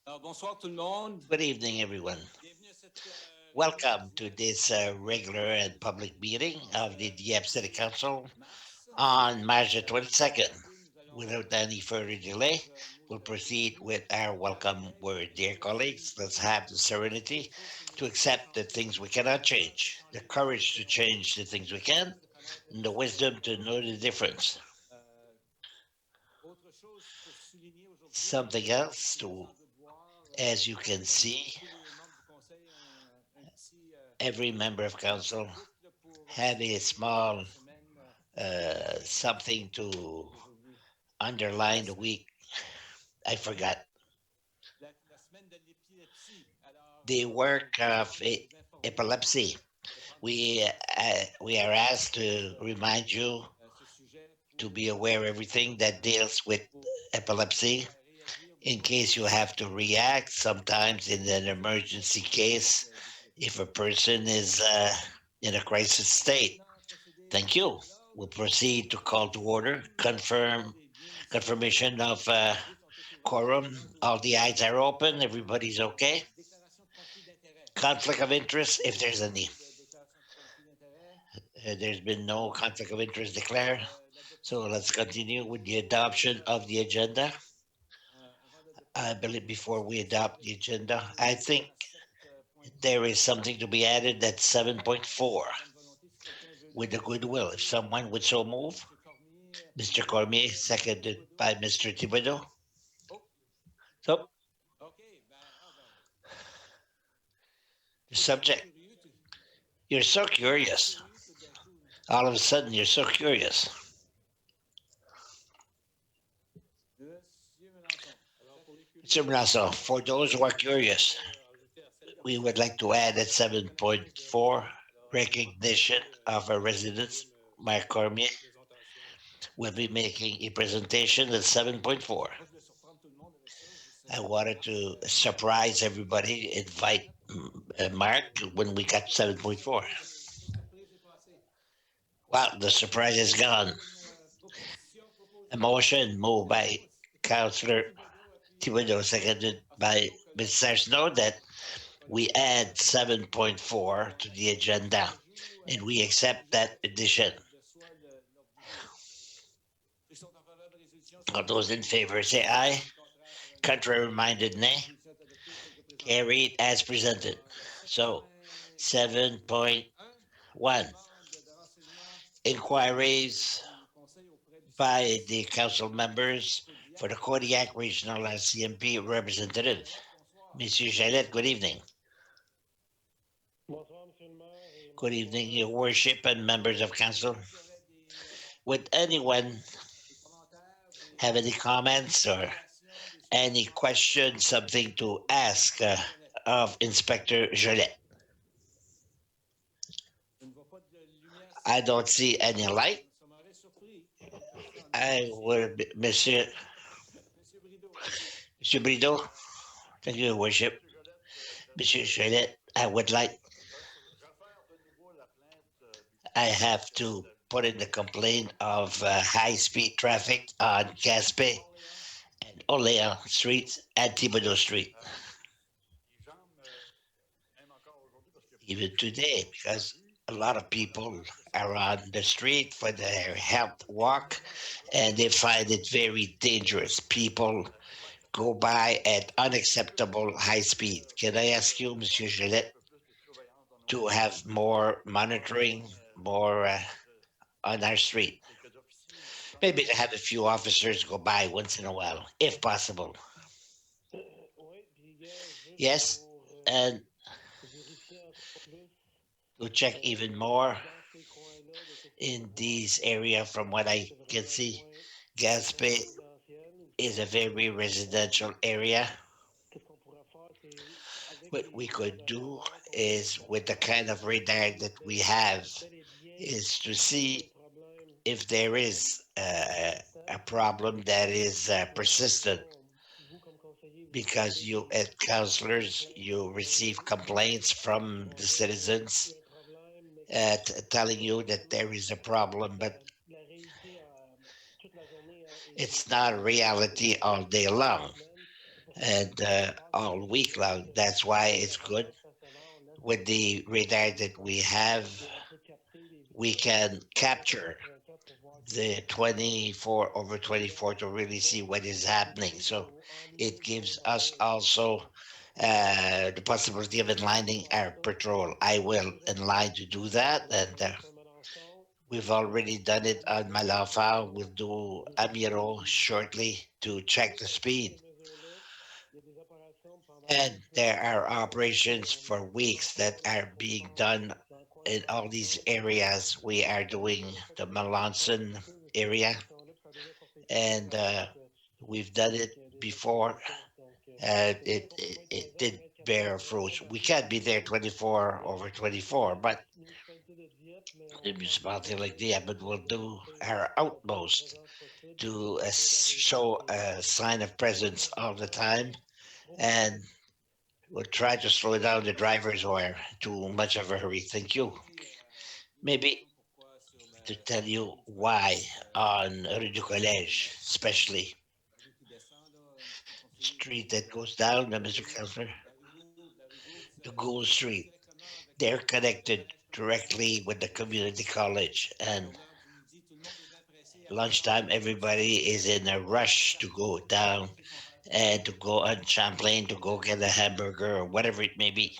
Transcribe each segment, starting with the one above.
Bonsoir tout le monde. Good evening, everyone. Bienvenue à cette Welcome to this regular and public meeting of the Dieppe City Council mars. on March the Avant de 22nd. commencer, nous allons Without any further delay, un mot we'll de proceed with bienvenue our à welcome celles word. et Dear ceux qui colleagues, let's peuvent have the changer des serenity choses qui ne to peuvent pas accept the changer, things we cannot la joie de change, the changer des choses courage que to l'on peut change the changer, things we can, et le malheur de and the décider wisdom ce to que l'on know ne the peut pas. difference. Euh, Autre chose pour souligner aujourd'hui, Something else il me to, semble voir as you que can see, tous les membres du conseil ont un petit every member of council boucle pour have a célébrer small la semaine something to d'aujourd'hui. La underline the semaine, week. I forgot. la semaine de l'épilepsie. Alors, The on work voulait of vous informer epilepsy. de prendre des We mesures we are pour asked to remind you ce sujet to pour be aware of everything that deals with epilepsy réagir au in niveau case you have to react sometimes in an emergency case if a d'épilepsie. person is in a crisis On va state. maintenant procéder Thank au you. We'll dialogue. proceed to call to order, Attendez bien ici. confirmation of Les yeux sont tous ouverts, les quorum. lunettes All aussi. the eyes are open. Everybody's okay. Déclaration de conflit d'intérêt. Conflict of interest, if Il n'y there's a any. pas de déclaration de conflit d'intérêt. There's been no conflict of interest declared. So L'adoption let's de l'ordre continue du with the jour. adoption of the agenda. Avant d'adopter I l'ordre believe du jour, before est-ce we qu'il y a des adopt the corrections agenda, I think à 7.3? there is something to be added that's 7.4 Bonne volonté, si quelqu'un veut with the le goodwill. If soumettre. someone would so move, Monsieur Cormier, Mr. Cormier, Monsieur seconded Thibodeau. by Mr. Thibodeau. Oh, So OK. Ben, the toi, tu es bien subject, curieux. you're so Tu es bien curious. curieux tout d'un coup. All of a sudden, you're so curious. Monsieur Melanson. Mr. Brasso, for those who are curious, we would like to add at 7.4 recognition of our residents. Mark Cormier will be making a presentation at 7.4. Moi, je voulais surprendre tout le monde avec ça. I wanted to surprise everybody, invite Mark when we got 7.4. La surprise est passée. Well, the surprise is gone. Proposition A proposée par motion moved by Councillor Thibodeau, appuyé Thibodeau, par seconded by mon collègue Mr. Snow, that we collègue add 7.4 to the agenda and we accept that addition. de soit l'ordre du jour. Ceux qui sont en faveur de la résolution, All signifient those par in un favor signe. say aye. Les contraires par un non. Contrary minded, La nay. résolution est adoptée telle que présentée. Carried as presented. So 7.1 Demande de renseignement inquiries du Conseil auprès du by service the council members for Kodiak. the Kodiak Regional RCMP Monsieur representative. Jolette, bonsoir. Monsieur Jolette, good evening. Bonsoir, Monsieur le maire et Good membres du evening, conseil. your worship and members of council. Est-ce qu'il y aurait Would anyone des commentaires, have any des comments or observations, des any suggestions questions, something to ask Jolette? of Inspector Jolette? Je ne vois pas de lumière I cellulaire. don't see any light. Ça m'aurait surpris. Personne. I would, Monsieur, Monsieur Brideau. Monsieur Brideau, thank you, your worship. Monsieur Jolette, I would like, I have to put in the complaint of high-speed traffic on Gaspé and Orléans Streets and Thibodeau Street. Even today, because a lot of people are on the street for their health walk and they find it very dangerous. People go by at unacceptable high speed. Can I ask you, Monsieur Gillette, to have more monitoring, more on our street? Maybe to have a few officers go by once in a while, if possible. Oui, puis hier, juste Yes, pour and vérifier encore plus to check even more dans ces coins-là, de ce qu'on in peut voir, these area from what I c'est can vraiment un see. coin Gaspé résidentiel où is a very residential area. qu'est-ce qu'on pourrait faire, c'est avec What les we images could de do radar qu'on a is, with the kind of radar that we have, bel et bien is to un see problème if there is a persistant. problem that is Dans persistent. région, vous comme conseiller, vous Because recevez you, as des counselors, plaintes you de receive citoyens complaints qui from vont the dire qu'il citizens y a un problème, mais que telling you that malheureusement, there is a problem, but la réalité toute la journée est it's not a reality all day long. semaine. C'est pour and all week long. That's why it's good. With the radar that we have, we can capture the 24 over 24 to really see what is happening. So it gives us also the possibility of enlightening our patrol. I will enlighten to do that, and we've already done it on Malafa. We'll do Amiro shortly to check the speed. And there are operations for weeks that are being done in all these areas. We are doing the Melanson area, and we've done it before, and it did bear fruits. We can't be there 24 over 24, but the municipality like Dieppe will do our utmost to show a sign of presence all the time, and we'll try to slow down the drivers who are too much of a hurry. Thank you. Maybe to tell you why on Rue du Collège, especially street that goes down, Mr. Councillor, the Gould Street, they're connected directly with the community college, and lunchtime everybody is in a rush to go down and to go on Champlain to go get a hamburger or whatever it may be.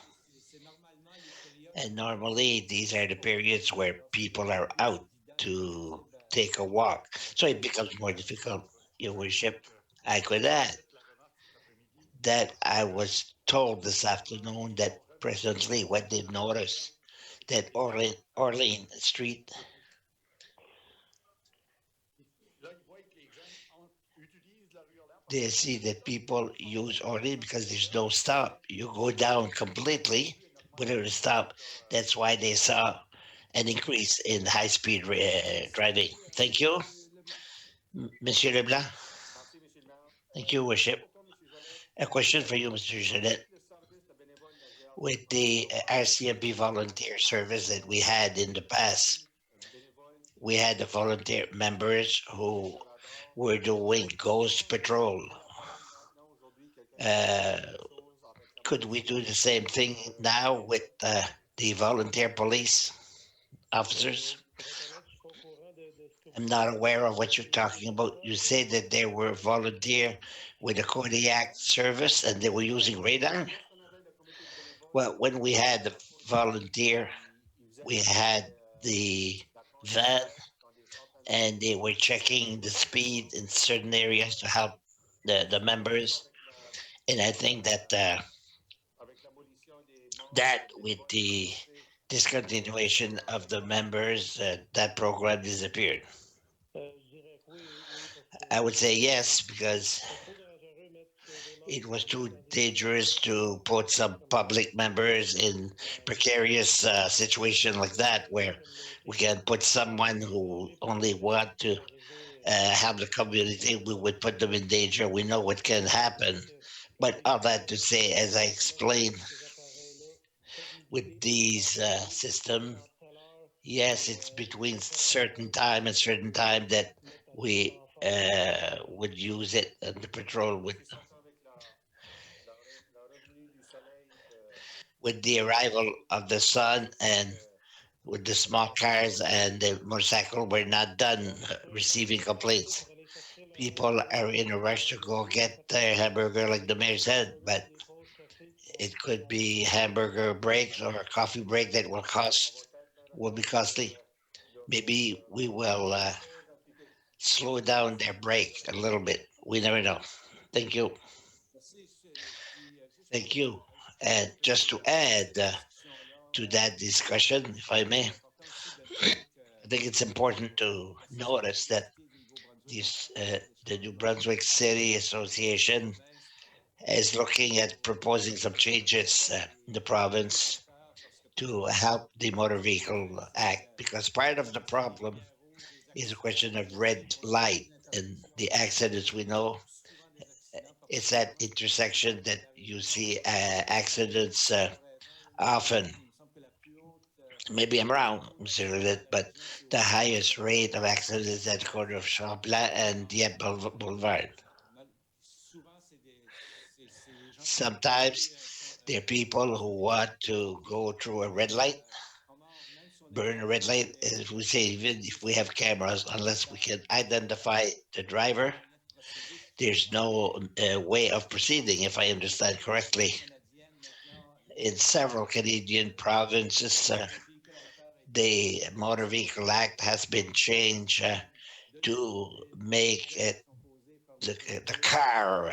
And normally these are the periods where people are out to take a walk. So it becomes more difficult, Your Worship. I could add that I was told this afternoon that presently what they've noticed that Orlean Street, they see that people use Orlean because there's no stop. You go down completely without a stop. That's why they saw an increase in high-speed driving. Thank you, Monsieur Leblanc. Thank you, Worship. A question for you, Mr. Jolette. With the RCMP volunteer service that we had in the past, we had the volunteer members who were doing ghost patrol. Uh, could we do the same thing now with the volunteer police officers? I'm not aware of what you're talking about. You say that they were volunteer with the Kodiak service and they were using radar? Well, when we had the volunteer, we had the van and they were checking the speed in certain areas to help the members. And I think that that with the discontinuation of the members, that program disappeared. I would say yes, because it was too dangerous to put some public members in precarious situation like that, where we can put someone who only want to have the community, we would put them in danger. We know what can happen. But all that to say, as I explained, with these system, yes, it's between certain time that we would use it and the patrol with the arrival of the sun and with the small cars and the motorcycle, we're not done receiving complaints. People are in a rush to go get their hamburger, like the mayor said, but it could be hamburger breaks or a coffee break that will be costly. Maybe we will slow down their break a little bit. We never know. Thank you. Thank you. And just to add to that discussion, if I may, I think it's important to notice that the New Brunswick City Association is looking at proposing some changes in the province to help the Motor Vehicle Act, because part of the problem is a question of red light and the accidents we know. It's that intersection that you see accidents often. Maybe I'm wrong, Mr. Lilith, but the highest rate of accidents is at the corner of Champlain and Dieppe Boulevard. Sometimes there are people who want to go through a red light, burn a red light, as we say, even if we have cameras, unless we can identify the driver, there's no way of proceeding, if I understand correctly. In several Canadian provinces, the Motor Vehicle Act has been changed to make it the car,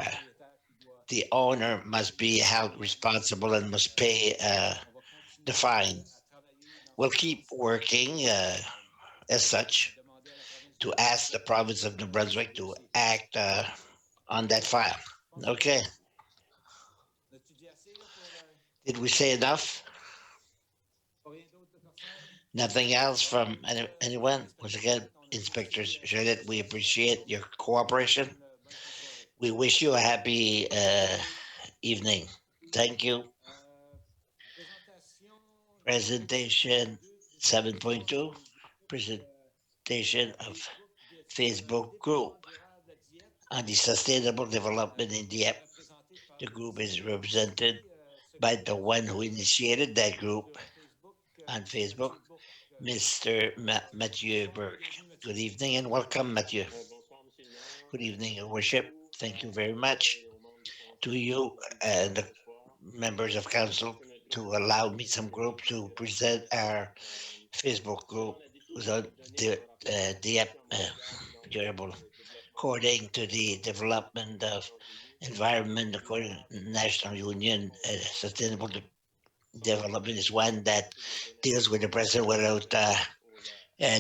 the owner must be held responsible and must pay the fine. We'll keep working as such to ask the province of New Brunswick to act on that file. Okay. Did we say enough? Nothing else from anyone? Once again, Inspectors Jolette, we appreciate your cooperation. We wish you a happy evening. Thank you. Presentation 7.2, presentation of Facebook group on the sustainable development in Dieppe. The group is represented by the one who initiated that group on Facebook, Mr. Mathieu Bourque. Good evening and welcome, Mathieu. Good evening, Your Worship. Thank you very much to you and the members of council to allow me some group to present our Facebook group without the durable according to the development of environment according to the National Union. Sustainable development is one that deals with the present without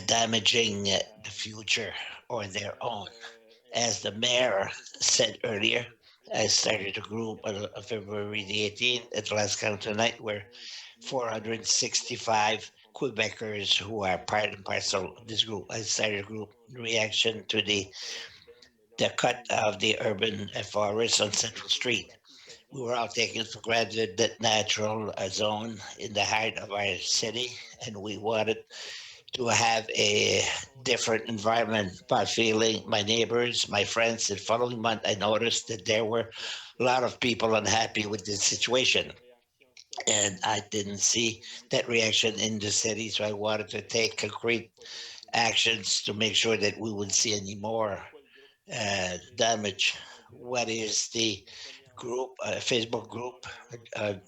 damaging the future or their own. As the mayor said earlier, I started a group on February the 18th at the last council night where 465 Quebecers who are part and parcel of this group. I started a group in reaction to the cut of the urban forest on Central Street. We were all taking for granted that natural zone in the heart of our city, and we wanted to have a different environment. By feeling my neighbors, my friends, the following month, I noticed that there were a lot of people unhappy with this situation. And I didn't see that reaction in the city, so I wanted to take concrete actions to make sure that we wouldn't see any more damage. What is the group, Facebook group,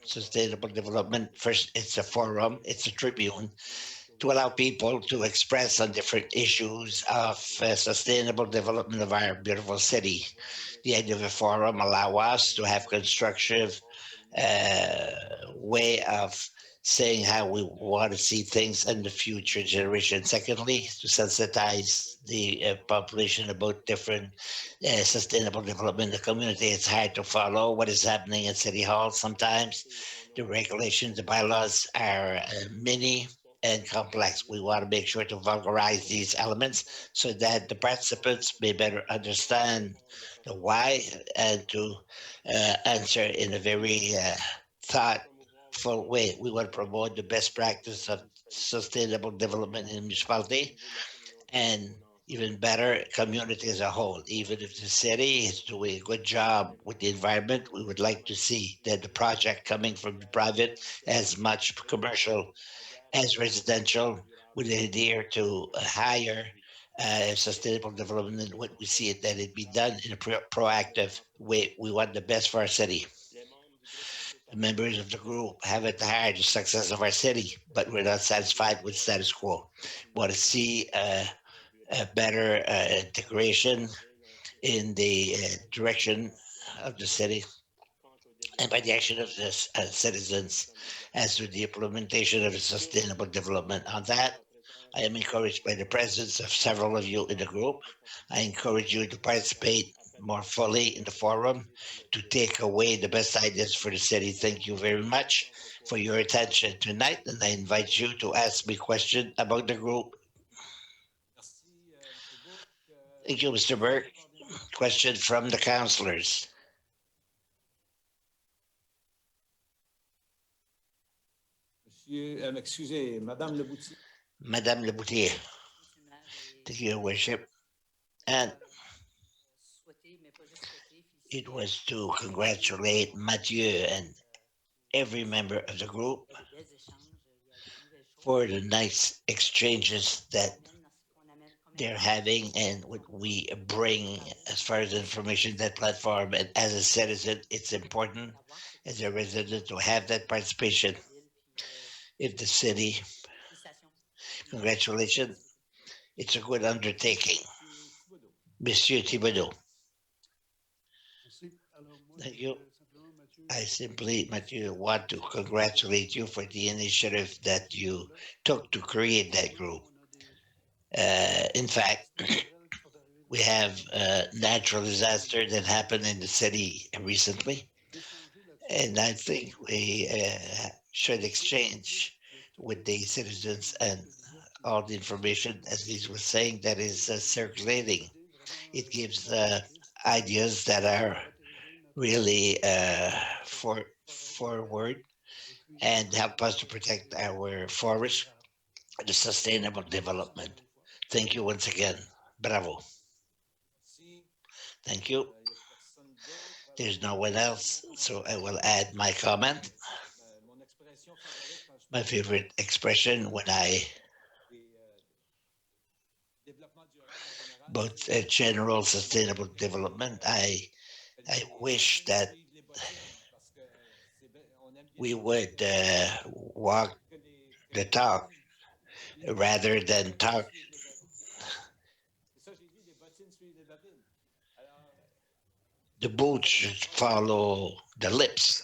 Sustainable Development? First, it's a forum, it's a tribune to allow people to express on different issues of sustainable development of our beautiful city. The idea of a forum allow us to have constructive way of saying how we want to see things in the future generation. Secondly, to sensitize the population about different sustainable development in the community. It's hard to follow what is happening at City Hall sometimes. The regulations, the bylaws are many and complex. We want to make sure to vulgarize these elements so that the participants may better understand the why and to answer in a very thoughtful way. We want to promote the best practice of sustainable development in the municipality and even better community as a whole. Even if the city is doing a good job with the environment, we would like to see that the project coming from the private as much commercial as residential would adhere to a higher sustainable development than what we see it, that it be done in a proactive way. We want the best for our city. The members of the group have at the heart the success of our city, but we're not satisfied with status quo. We want to see a better integration in the direction of the city and by the action of the citizens as to the implementation of the sustainable development. On that, I am encouraged by the presence of several of you in the group. I encourage you to participate more fully in the forum to take away the best ideas for the city. Thank you very much for your attention tonight, and I invite you to ask me questions about the group. Thank you, Mr. Bourque. Question from the councillors. Excusez, Madame Leboutier. Madame Leboutier. Thank you, Your Worship. And it was to congratulate Mathieu and every member of the group for the nice exchanges that they're having and what we bring as far as information that platform. And as a citizen, it's important as a resident to have that participation. If the city, congratulations, it's a good undertaking. Monsieur Thibodeau, thank you. I simply, Mathieu, want to congratulate you for the initiative that you took to create that group. In fact, we have a natural disaster that happened in the city recently, and I think we should exchange with the citizens and all the information, as these were saying, that is circulating. It gives ideas that are really forward and help us to protect our forest and the sustainable development. Thank you once again. Bravo. Thank you. There's no one else, so I will add my comment. My favorite expression when I about general sustainable development, I wish that we would walk the talk rather than talk. The boots should follow the lips.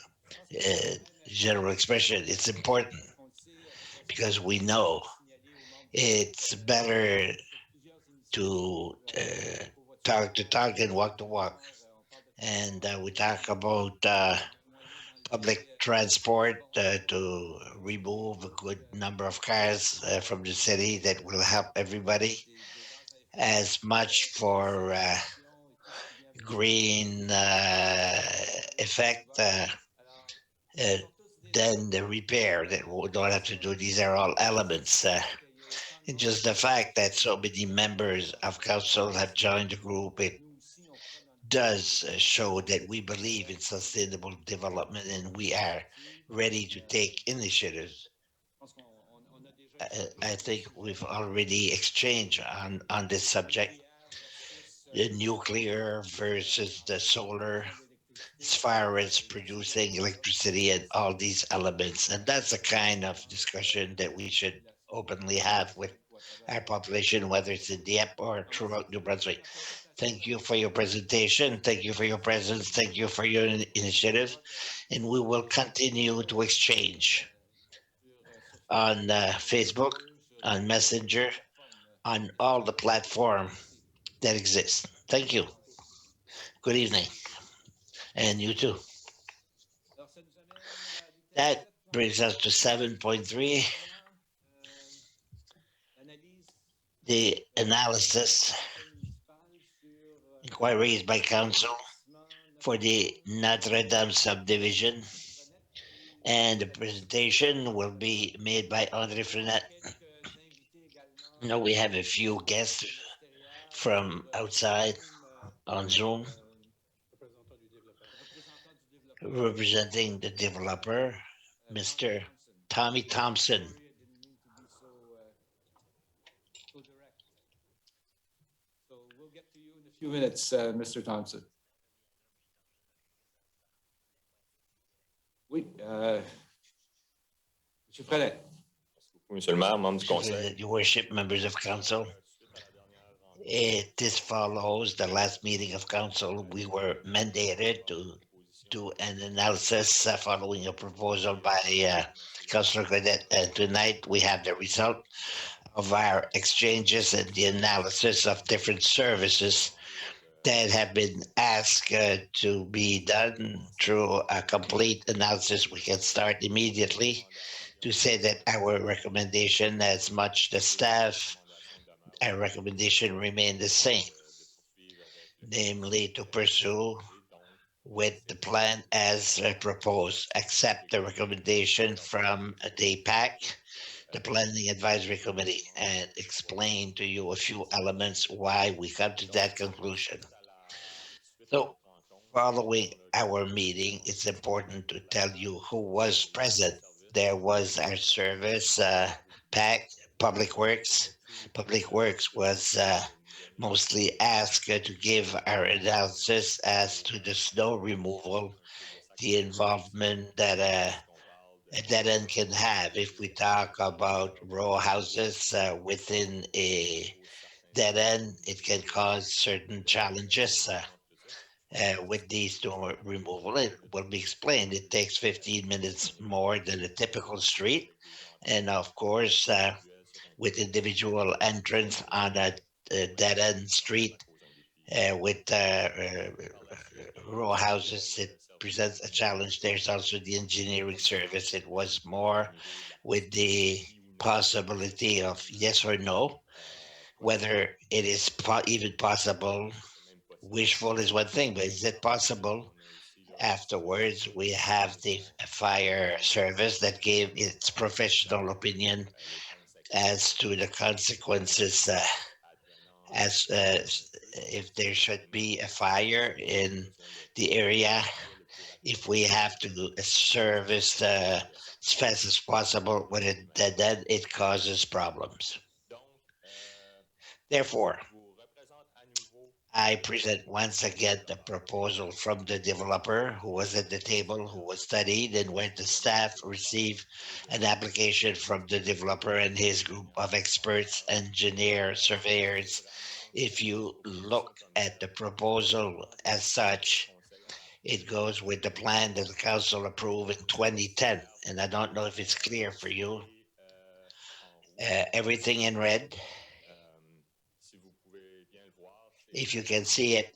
Uh, General expression. It's important because we know it's better to talk the talk and walk the walk. And we talk about public transport to remove a good number of cars from the city that will help everybody as much for green effect uh, than the repair that we don't have to do. These are all elements. And just the fact that so many members of council have joined the group, it does show that we believe in sustainable development and we are ready to take initiatives. I think we've already exchanged on this subject, the nuclear versus the solar, as far as producing electricity and all these elements. And that's the kind of discussion that we should openly have with our population, whether it's in Dieppe or throughout New Brunswick. Thank you for your presentation. Thank you for your presence. Thank you for your initiative. And we will continue to exchange on Facebook, on Messenger, on all the platform that exist. Thank you. Good evening. And you too. That brings us to 7.3, the analysis inquiries by council for the Notre Dame subdivision. And the presentation will be made by André Frenet. Now we have a few guests from outside on Zoom representing the developer, Mr. Tommy Thompson. So we'll get to you in a few minutes, Mr. Thompson. Oui, Monsieur Frenet. Monsieur le maire, membre du conseil. Your worship, members of council. This follows the last meeting of council. We were mandated to do an analysis following a proposal by Councilor Gaudet. And tonight we have the result of our exchanges and the analysis of different services that have been asked to be done through a complete analysis. We can start immediately to say that our recommendation, as much the staff, our recommendation remain the same, namely to pursue with the plan as proposed, accept the recommendation from the PAC, the Planning Advisory Committee, and explain to you a few elements why we come to that conclusion. So Following our meeting, it's important to tell you who was present. There was our service, PAC, Public Works. Public Works was mostly asked to give our analysis as to the snow removal, the involvement that a dead end can have. If we talk about row houses within a dead end, it can cause certain challenges. With the snow removal, it will be explained. It takes 15 minutes more than a typical street. And of course, with individual entrance on a dead end street with row houses, it presents a challenge. There's also the engineering service. It was more with the possibility of yes or no, whether it is even possible. Wishful is one thing, but is it possible? Afterwards, we have the fire service that gave its professional opinion as to the consequences as if there should be a fire in the area, if we have to service as fast as possible when then it causes problems. Therefore, I present once again the proposal from the developer who was at the table, who was studied, and where the staff received an application from the developer and his group of experts, engineers, surveyors. If you look at the proposal as such, it goes with the plan that the council approved in 2010. And I don't know if it's clear for you. Everything in red. If you can see it,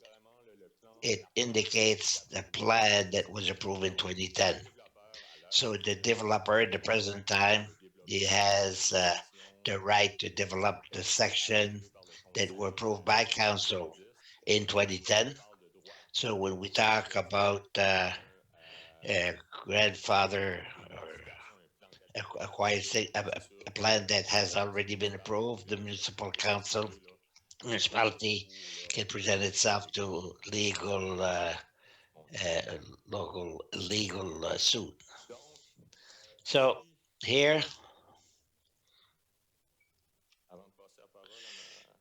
it indicates the plan that was approved in 2010. So the developer at the present time, he has the right to develop the section that were approved by council in 2010. So when we talk about grandfather or a quiet thing, a plan that has already been approved, the municipal council, municipality can present itself to uh, local legal suit. So here,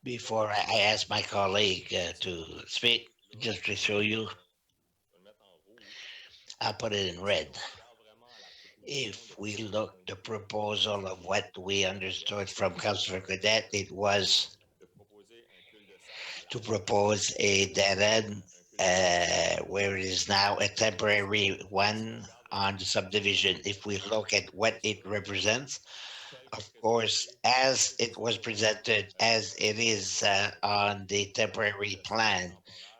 before I ask my colleague to speak, just to show you, I'll put it in red. If we look the proposal of what we understood from Councilor Gaudet, it was to propose a dead end where it is now a temporary one on the subdivision. If we look at what it represents, of course, as it was presented, as it is on the temporary plan,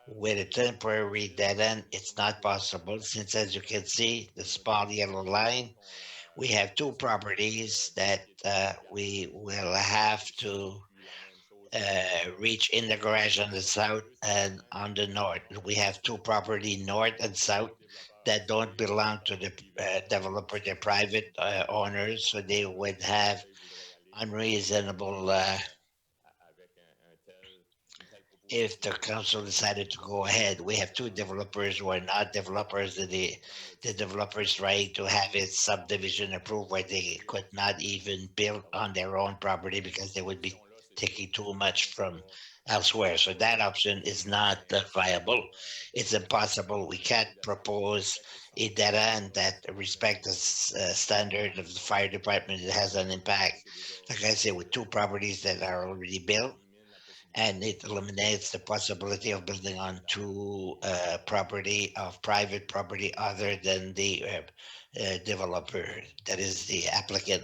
with a temporary dead end, it's not possible since, as you can see, the small yellow line, we have two properties that we will have to reach in the garage on the south and on the north. We have two property north and south that don't belong to the developer, they're private owners, so they would have unreasonable if the council decided to go ahead. We have two developers who are not developers. The developers trying to have its subdivision approved where they could not even build on their own property because they would be taking too much from elsewhere. So that option is not viable. It's impossible. We can't propose a dead end that respect the standard of the fire department. It has an impact, like I said, with two properties that are already built, and it eliminates the possibility of building on two property of private property other than the developer, that is the applicant.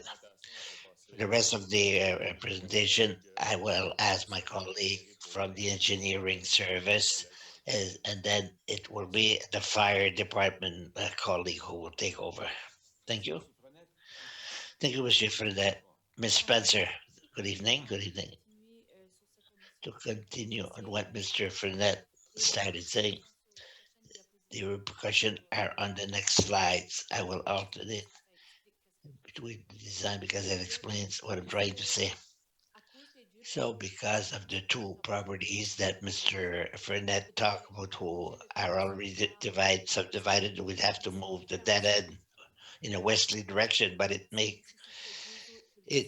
The rest of the presentation, I will ask my colleague from the engineering service, and then it will be the fire department colleague who will take over. Thank you. Thank you, Monsieur, for that. Ms. Spencer, good evening. Good evening. To continue on what Mr. Fernet started saying, the repercussions are on the next slides. I will alternate between the design because it explains what I'm trying to say. So because of the two properties that Mr. Fernet talked about who are already subdivided, we'd have to move the dead end in a westerly direction, but it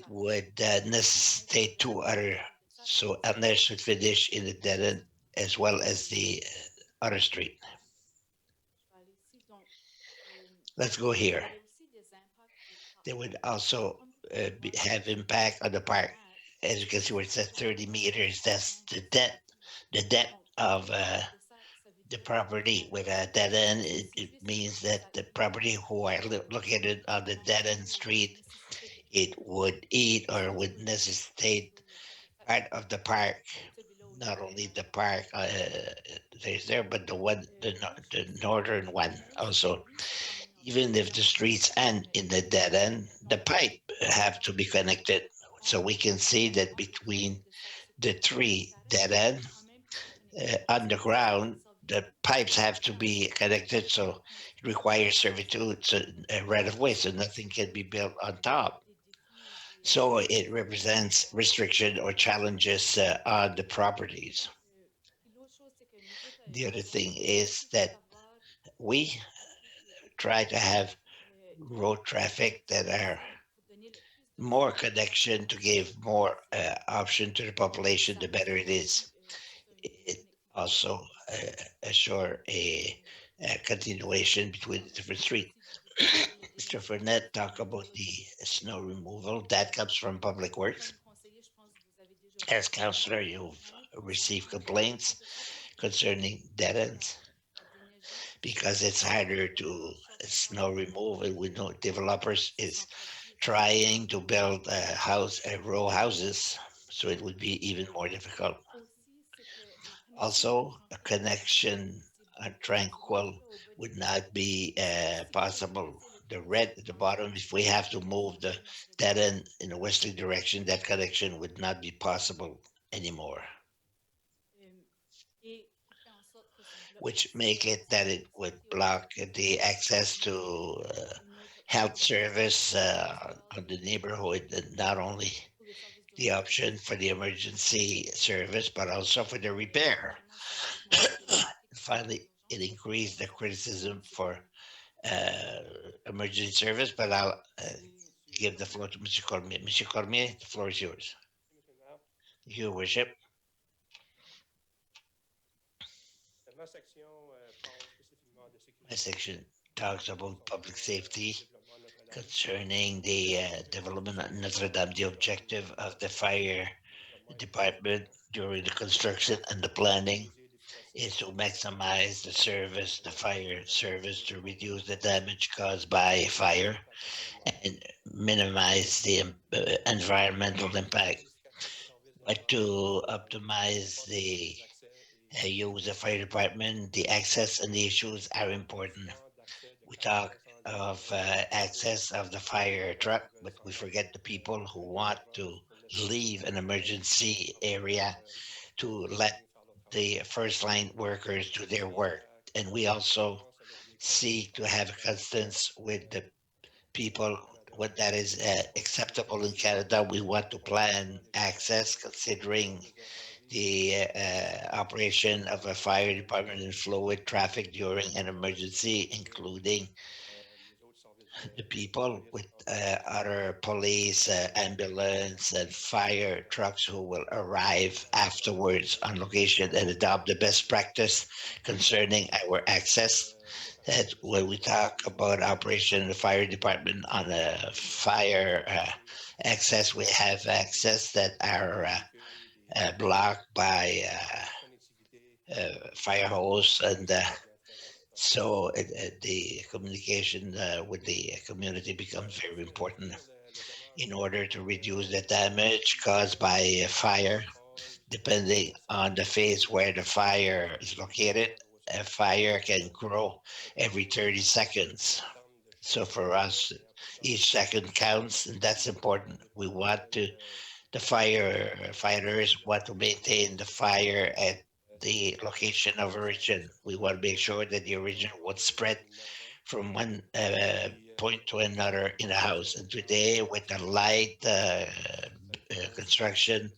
would necessitate two other, so Ernest should finish in the dead end as well as the other street. Let's go here. They would also have impact on the park. As you can see where it says 30 meters, that's the depth of the property with a dead end. It means that the property who are located on the dead end street, it would eat or would necessitate part of the park, not only the park there's there, but the northern one also. Even if the streets end in the dead end, the pipe have to be connected. So we can see that between the three dead end underground, the pipes have to be connected. So it requires servitude, so right of way, so nothing can be built on top. So it represents restriction or challenges on the properties. The other thing is that we try to have road traffic that are more connection to give more option to the population, the better it is. It also assure a continuation between the different streets. Mr. Fernet talked about the snow removal that comes from Public Works. As councillor, you've received complaints concerning dead ends because it's harder to snow remove, and we know developers is trying to build row houses, so it would be even more difficult. Also, a connection tranquil would not be possible. The red at the bottom, if we have to move the dead end in a westerly direction, that connection would not be possible anymore, which make it that it would block the access to health service on the neighborhood, and not only the option for the emergency service, but also for the repair. Finally, it increased the criticism for emergency service, but I'll give the floor to Mr. Cormier. Mr. Cormier, the floor is yours. Your worship. My section talks about public safety concerning the development of Notre Dame. The objective of the fire department during the construction and the planning is to maximize the fire service, to reduce the damage caused by fire and minimize the environmental impact, but to optimize the use of fire department, the access and the issues are important. We talk of access of the fire truck, but we forget the people who want to leave an emergency area to let the first line workers do their work. And we also seek to have a constance with the people what that is acceptable in Canada. We want to plan access considering the operation of a fire department and fluid traffic during an emergency, including the people with other police, ambulance, and fire trucks who will arrive afterwards on location and adopt the best practice concerning our access. That when we talk about operation of the fire department on a fire access, we have access that are blocked by fire hose, and so the communication with the community becomes very important in order to reduce the damage caused by a fire. Depending on the phase where the fire is located, a fire can grow every 30 seconds. So for us, each second counts, and that's important. We want to the firefighters want to maintain the fire at the location of origin. We want to make sure that the origin would spread from one point to another in the house. And today, with the light construction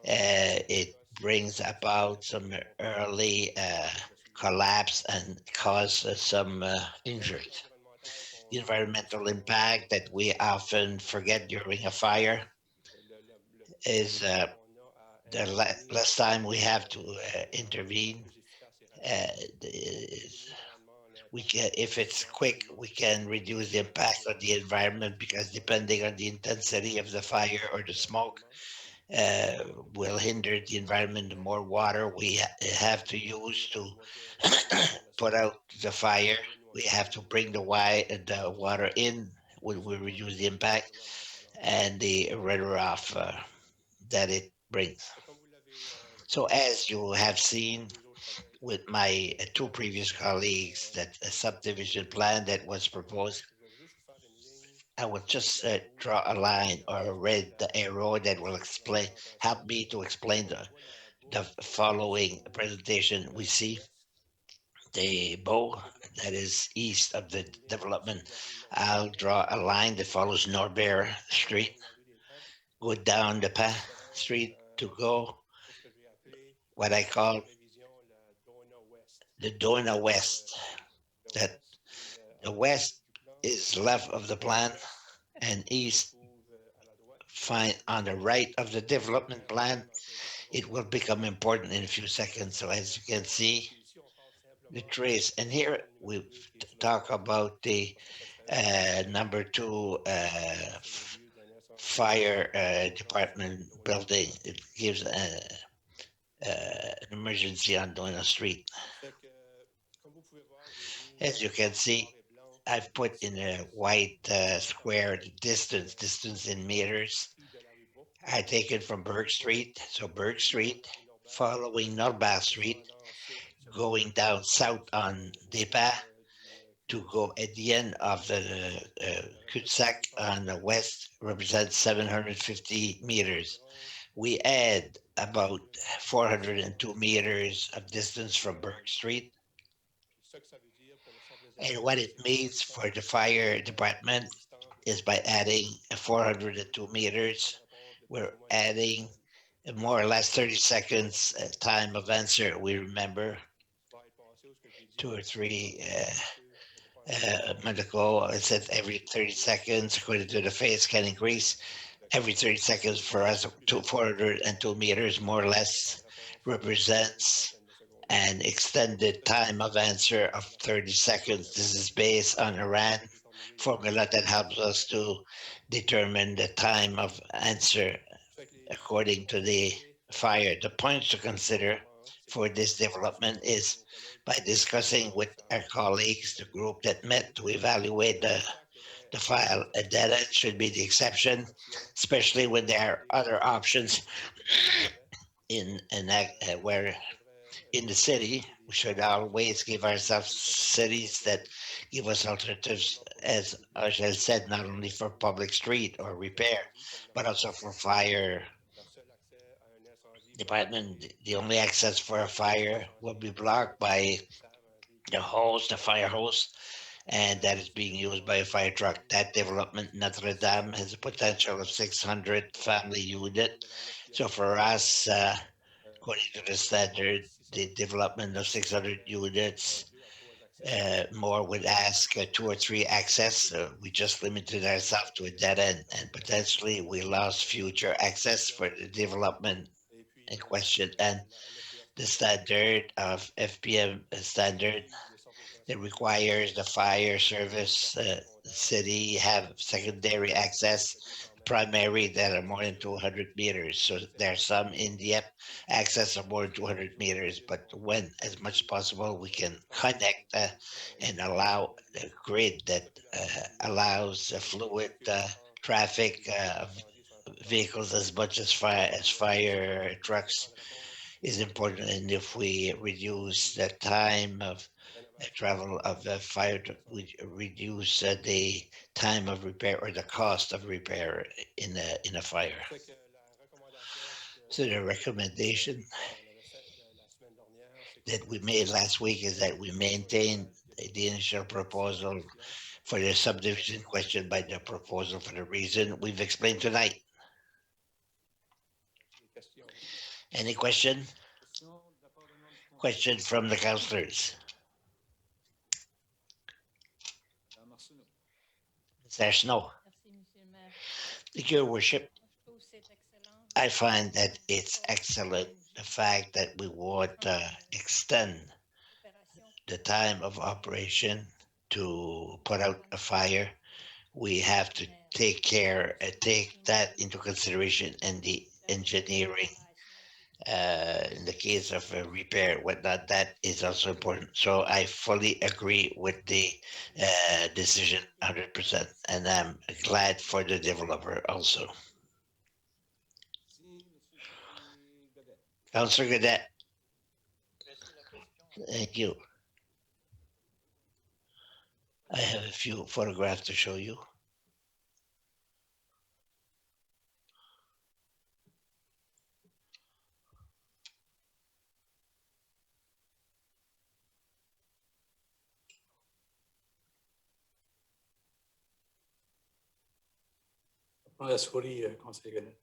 It brings about some early collapse and cause some injuries. The environmental impact that we often forget during a fire is less time we have to intervene. Is we can, if it's quick, we can reduce the impact on the environment because depending on the intensity of the fire or the smoke, uh, will hinder the environment. The more water we have to use to put out the fire, we have to bring the water in, will reduce the impact and the runoff that it brings. So as you have seen with my two previous colleagues, that a subdivision plan that was proposed, I would just draw a line or read the arrow that will help me to explain the following presentation. We see the bow that is east of the development. I'll draw a line that follows Norbert Street, go down the path street to go what I call the Dona West. That the west is left of the plan and east find on the right of the development plan. It will become important in a few seconds. So as you can see, the trees, and here we talk about the number two fire department building. It gives an emergency on Dona Street. As you can see, I've put in a white square the distance in meters. I take it from Burke Street. So Burke Street, following Norbert Street, going down south on Dieppe to go at the end of the cul-de-sac on the west represents 750 meters. We add about 402 meters of distance from Burke Street. And what it means for the fire department is by adding 402 meters, we're adding more or less 30 seconds time of answer. We remember 2 or 3 months ago, I said every 30 seconds, according to the phase can increase. Every 30 seconds for us, 402 meters more or less represents an extended time of answer of 30 seconds. This is based on a RAN formula that helps us to determine the time of answer according to the fire. The points to consider for this development is by discussing with our colleagues, the group that met to evaluate the file, a dead end should be the exception, especially when there are other options where in the city, we should always give ourselves cities that give us alternatives, as I said, not only for public street or repair, but also for fire department. The only access for a fire will be blocked by the fire hose, and that is being used by a fire truck. That development, Notre Dame, has a potential of 600 family unit. So for us, according to the standard, the development of 600 units, more would ask 2 or 3 access. We just limited ourselves to a dead end, and potentially we lost future access for the development in question. And the standard of FPM standard that requires the fire service city have secondary access, primary that are more than 200 meters. So there are some in Dieppe access of more than 200 meters, but when as much as possible we can connect and allow a grid that allows fluid traffic of vehicles as much as fire trucks is important. And if we reduce the time of travel of the fire, we reduce the time of repair or the cost of repair in a fire. So the recommendation that we made last week is that we maintain the initial proposal for the subdivision question by the proposal for the reason we've explained tonight. Any question? Question de la part d'un membre du conseil. Question from the councillors. Madame Arsenault. There's no. Merci, Monsieur le maire. Thank you, Your Worship. Je trouve que c'est excellent. I find that it's excellent the fact that we want to extend Opération the time of operation to put out a fire. We have to take that into consideration in the engineering. In the case of a repair, whatnot, that is also important. So I fully agree with the decision 100%, and I'm glad for the developer also. Merci, Monsieur le député Gaudet. Councillor Gaudet. Thank you. I have a few photographs to show you. Ça prend la souris, conseiller Gaudet.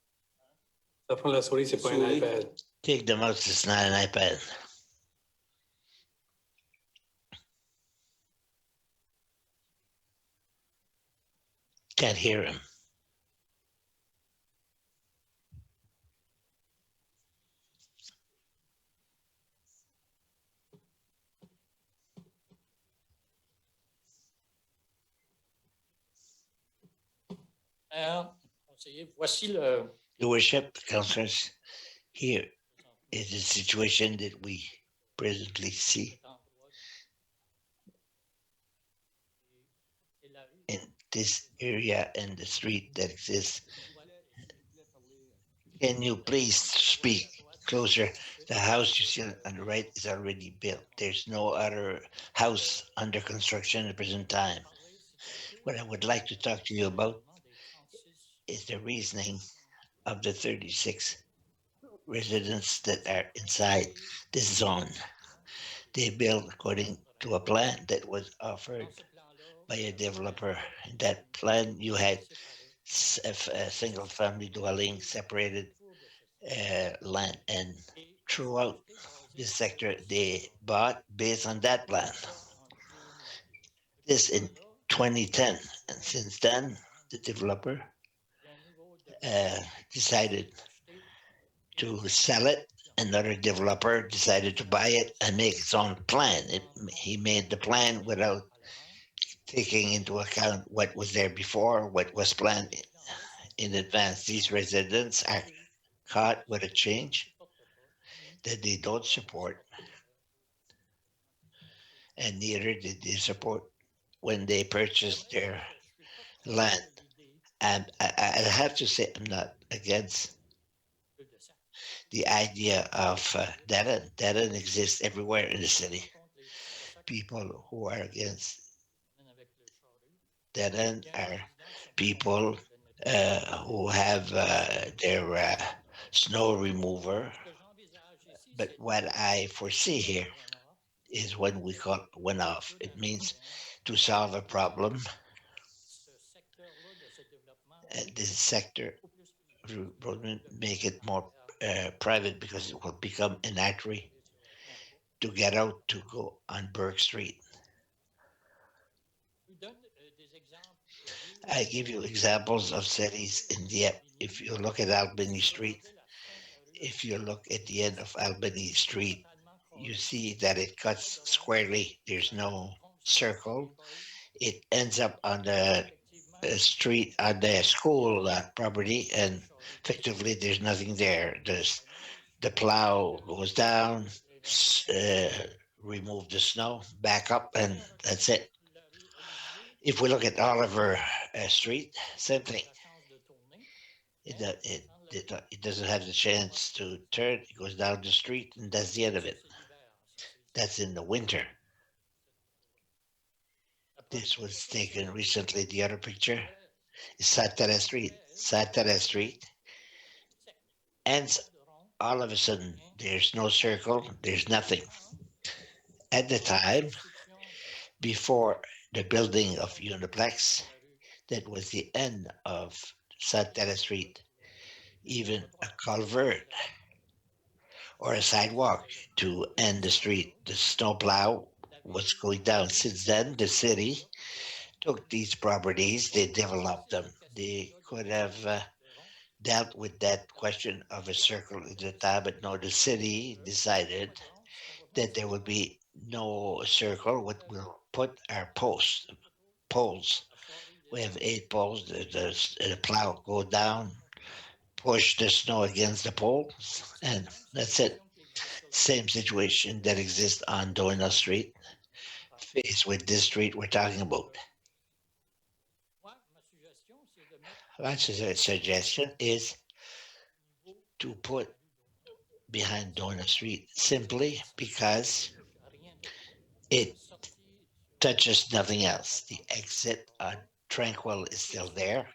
Ça prend la souris, c'est pas un Souris. iPad. Take the mouse, it's not an iPad. Can't hear him. Conseiller, voici le. Your Worship, councillors, here is the situation that we presently see Et la rue. in this area and the street that exists. S'il vous plaît, parlez. Can you please speak closer? The house you see on the right is already built. There's no other house under construction at the present time. What I would like to talk to you about is the reasoning of the 36 residents that are inside this zone. They built according to a plan that was offered by a developer. In that plan, you had a single family dwelling, separated land, and throughout this sector, they bought based on that plan. This in 2010, and since then, the developer decided to sell it. Another developer decided to buy it and make its own plan. He made the plan without taking into account what was there before, what was planned in advance. These residents are caught with a change that they don't support, and neither did they support when they purchased their land. And I have to say, I'm not against the idea of dead end. Dead end exists everywhere in the city. People who are against dead end are people who have their snow remover. But what I foresee here is what we call one-off. It means to solve a problem. This sector make it more private because it will become an artery to get out to go on Burke Street. I give you examples of cities in Dieppe. If you look at Albany Street, if you look at the end of Albany Street, you see that it cuts squarely. There's no circle. It ends up on the street, on the school property, and effectively there's nothing there. There's the plow goes down, remove the snow, back up, and that's it. If we look at Oliver Street, same thing. It doesn't have the chance to turn. It goes down the street, and that's the end of it. That's in the winter. This was taken recently. The other picture is Satara Street. Satara Street ends all of a sudden. There's no circle. There's nothing. At the time, before the building of Uniplex, that was the end of Satara Street. Even a culvert or a sidewalk to end the street. The snowplow was going down. Since then, the city took these properties, they developed them. They could have dealt with that question of a circle in the time, but no, the city decided that there would be no circle. What we'll put our poles. We have 8 poles. The plow go down, push the snow against the poles, and that's it. Same situation that exists on Doina Street, faced with this street we're talking about. My suggestion is to put behind Doina Street simply because it touches nothing else. The exit on Tranquil is still there,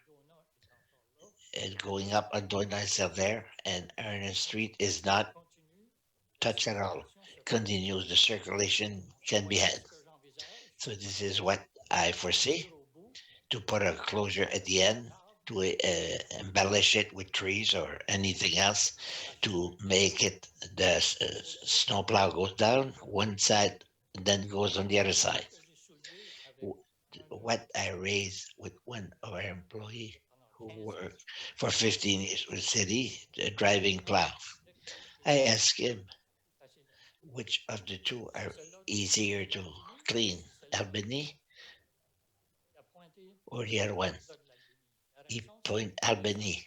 and going up on Doina is still there, and Ernest Street is not touched at all. Continues, the circulation can be had. So this is what I foresee, to put a closure at the end, to embellish it with trees or anything else, to make it the snowplow goes down one side, and then goes on the other side. What I raised with one of our employee who worked for 15 years with the city, driving plow. I asked him which of the two are easier to clean, Albany or the other one. He point Albany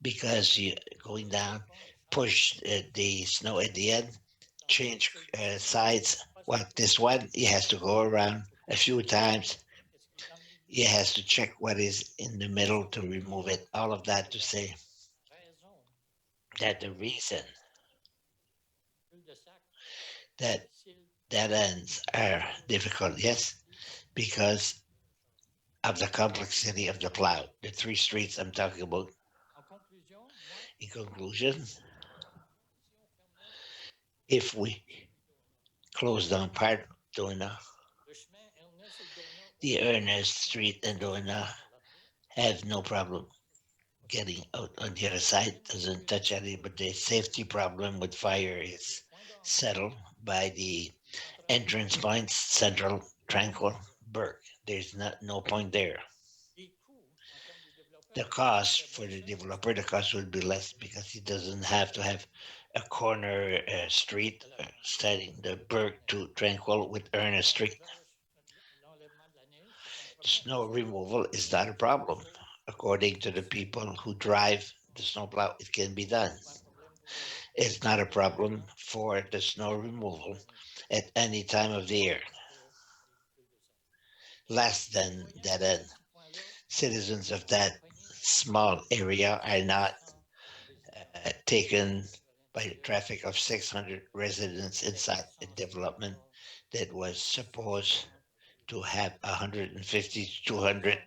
because you going down, push the snow at the end, change sides. Well, this one he has to go around a few times. He has to check what is in the middle to remove it. All of that to say that the reason that dead ends are difficult, yes, because of the complexity of the plow. The 3 streets I'm talking about. In conclusion, if we close down part of Doina, the Ernest Street and Doina have no problem getting out on the other side. Doesn't touch any, but the safety problem with fire is settled by the entrance points, Central, Tranquil, Burke. There's no point there. The cost for the developer, the cost would be less because he doesn't have to have a corner street starting the Burke to Tranquil with Ernest Street. Snow removal is not a problem. According to the people who drive the snowplow, it can be done. It's not a problem for the snow removal at any time of the year. Less than that end. Citizens of that small area are not taken by the traffic of 600 residents inside a development that was supposed to have 150 to 200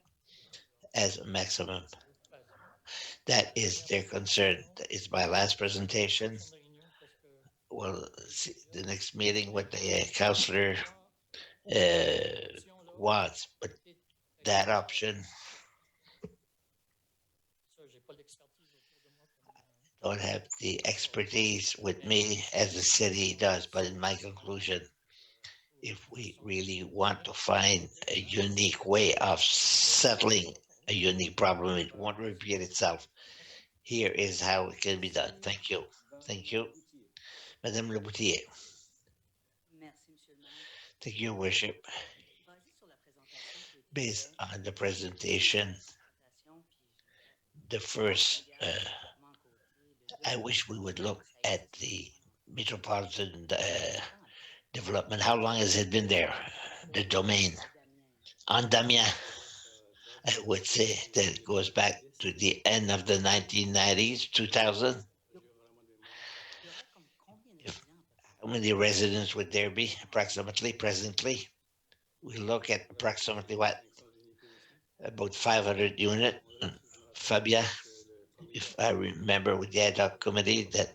as a maximum. That is their concern. That is my last presentation. We'll see the next meeting what the councillor wants, but that option don't have the expertise with me as the city does, but in my conclusion, if we really want to find a unique way of settling a unique problem, it won't repeat itself. Here is how it can be done. Thank you. Thank you. Madame Le Boutier. Thank you, Worship. Based on the presentation, the first, I wish we would look at the metropolitan development. How long has it been there? The domain. On Damien, I would say that it goes back to the end of the 1990s, 2000. How many residents would there be approximately presently? We look at approximately what? About 500 unit. Fabia, if I remember, with the ad hoc committee that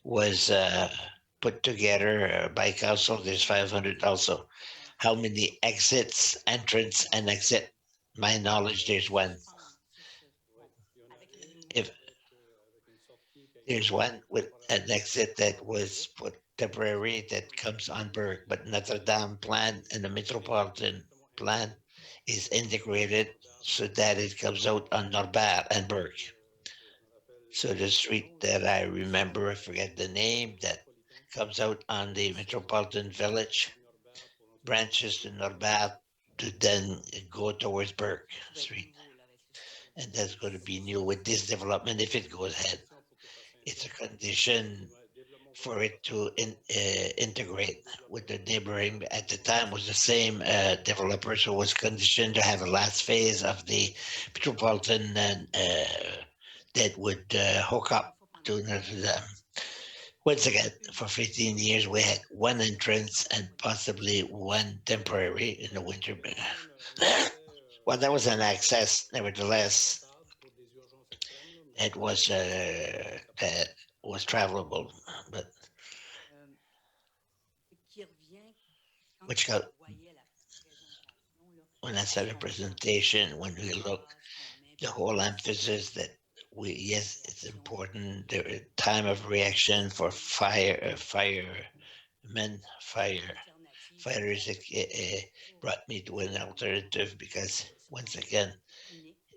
was put together by council, there's 500 also. How many exits, entrance and exit? My knowledge, there's one. If There's one with an exit that was put temporary that comes on Burke, but Notre Dame plan and the Metropolitan plan is integrated so that it comes out on Norbert and Burke. So the street that I remember, I forget the name, that comes out on the Metropolitan Village, branches to Norbert to then go towards Burke Street. And that's going to be new with this development if it goes ahead. It's a condition for it to integrate with the neighboring. At the time was the same developer, so was conditioned to have a last phase of the Metropolitan and that would hook up to Notre Dame. Once again, for 15 years, we had one entrance and possibly one temporary in the winter. Well, that was an access, nevertheless. It was that was travelable, but which got when I saw the presentation, when we look, the whole emphasis that we yes, it's important. The time of reaction for fighters brought me to an alternative because once again,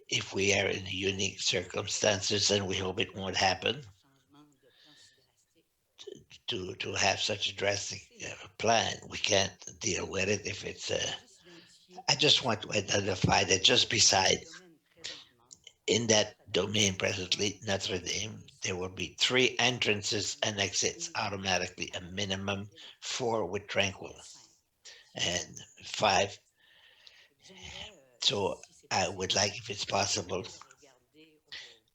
if we are in unique circumstances, and we hope it won't happen, to have such a drastic plan, we can't deal with it if it's. I just want to identify that just beside in that domain presently, Notre Dame, there will be 3 entrances and exits automatically, a minimum 4 with Tranquil and 5. So I would like, if it's possible,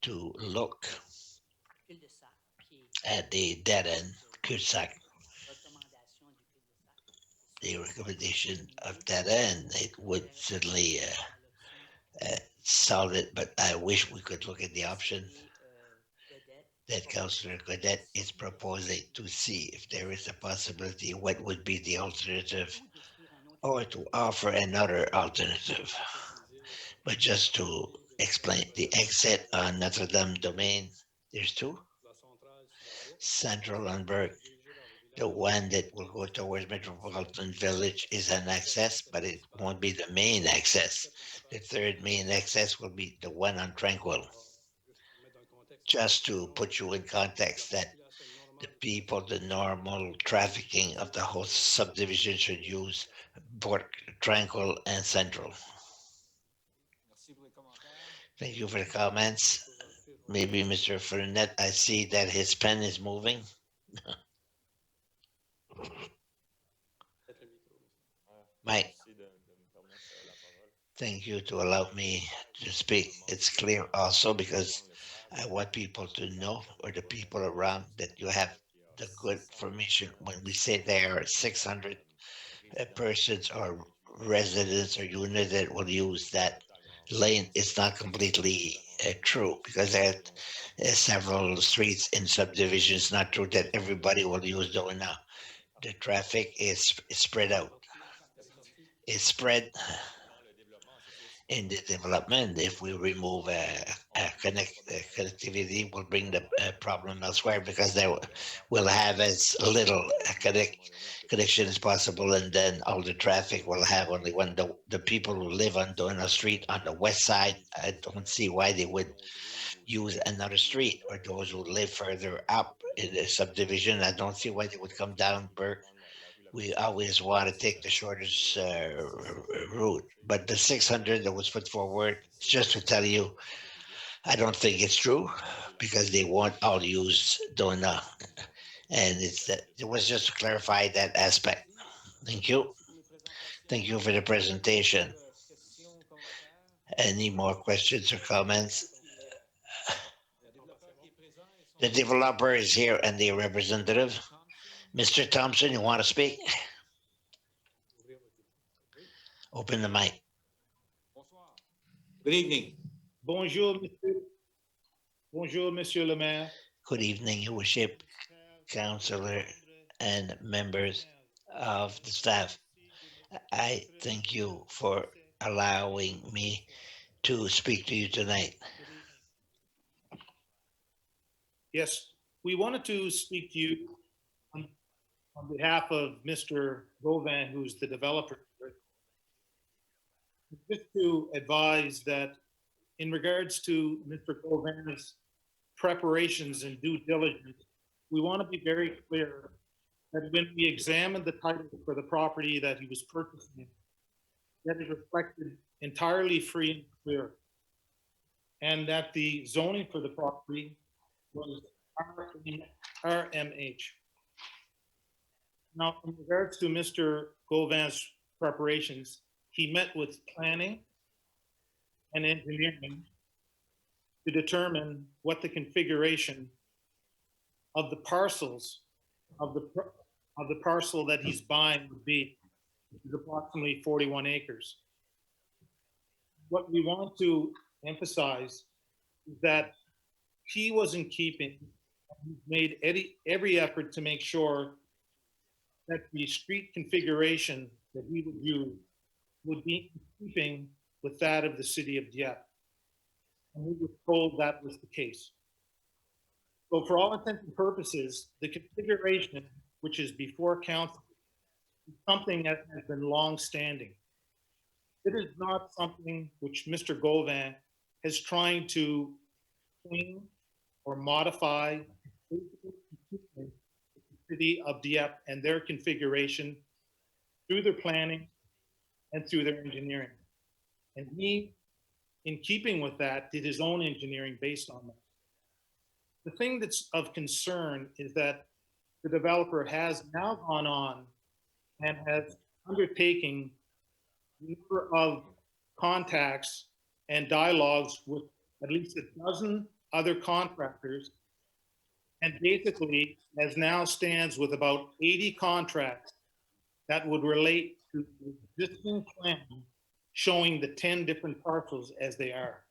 to look at the dead end cul-de-sac. The recommendation of that end, it would certainly solve it, but I wish we could look at the option that Councillor Gaudet is proposing to see if there is a possibility, what would be the alternative, or to offer another alternative. But just to explain, the exit on Notre Dame domain, there's 2. Central and Burke. The one that will go towards Metropolitan Village is an access, but it won't be the main access. The 3rd main access will be the one on Tranquil. Just to put you in context that the people, the normal trafficking of the whole subdivision should use Port Tranquil and Central. Thank you for the comments. Maybe Mr. Fernet, I see that his pen is moving. Mike, thank you to allow me to speak. It's clear also because I want people to know, or the people around, that you have the good information. When we say there are 600 persons or residents or units that will use that lane, it's not completely true, because there are several streets in subdivisions. Not true that everybody will use those now. The traffic is spread out. It's spread in the development. If we remove connectivity, will bring the problem elsewhere, because they will have as little connection as possible, and then all the traffic will have only one. The people who live on a street on the west side, I don't see why they would use another street, or those who live further up in the subdivision, I don't see why they would come down Burke. We always want to take the shortest route, but the 600 that was put forward, just to tell you, I don't think it's true, because they won't all use Dona, and it was just to clarify that aspect. Thank you. Thank you for the presentation. Any more questions or comments? The developer is here and the representative. Mr. Thompson, you want to speak? Open the mic. Good evening. Bonjour, monsieur. Bonjour, monsieur le maire. Good evening, your worship, councillor, and members of the staff. I thank you for allowing me to speak to you tonight. Yes, we wanted to speak to you on behalf of Mr. Gauvin, who's the developer. Just to advise that in regards to Mr. Gauvin's preparations and due diligence, we want to be very clear that when we examined the title for the property that he was purchasing, that it reflected entirely free and clear, and that the zoning for the property was RMH. Now, in regards to Mr. Gauvin's preparations, he met with planning and engineering to determine what the configuration of the parcels of the parcel that he's buying would be, which is approximately 41 acres. What we want to emphasize is that he was in keeping, he made every effort to make sure that the street configuration that he would use would be in keeping with that of the city of Dieppe. And we were told that was the case. So for all intents and purposes, the configuration, which is before council, is something that has been long-standing. It is not something which Mr. Gauvin is trying to change or modify the city of Dieppe and their configuration through their planning and through their engineering. And he, in keeping with that, did his own engineering based on that. The thing that's of concern is that the developer has now gone on and has undertaken a number of contacts and dialogues with at least a dozen other contractors, and basically as now stands with about 80 contracts that would relate to the existing plan showing the 10 different parcels as they are.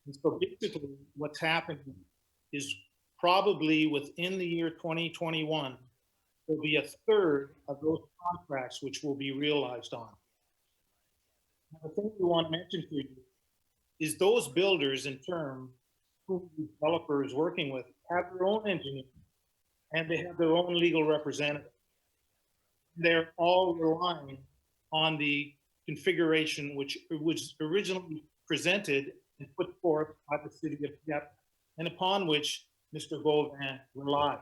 And so basically what's happening is probably within the year 2021, there'll be a third of those contracts which will be realized on. Now, the thing we want to mention to you is those builders in turn, who the developer is working with, have their own engineer and they have their own legal representative. They're all relying on the configuration which was originally presented and put forth by the city of Dieppe, and upon which Mr. Gauvin relied.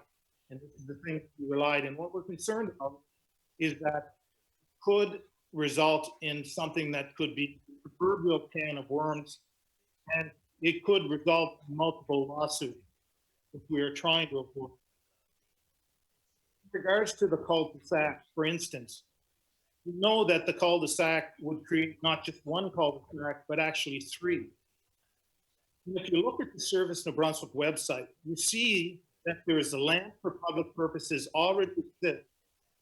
And this is the thing he relied. And what we're concerned about is that could result in something that could be a proverbial can of worms, and it could result in multiple lawsuits, which we are trying to avoid. In regards to the cul-de-sac, for instance, we know that the cul-de-sac would create not just one cul-de-sac, but actually three. And if you look at the Service New-Brunswick website, you see that there is a land for public purposes already exists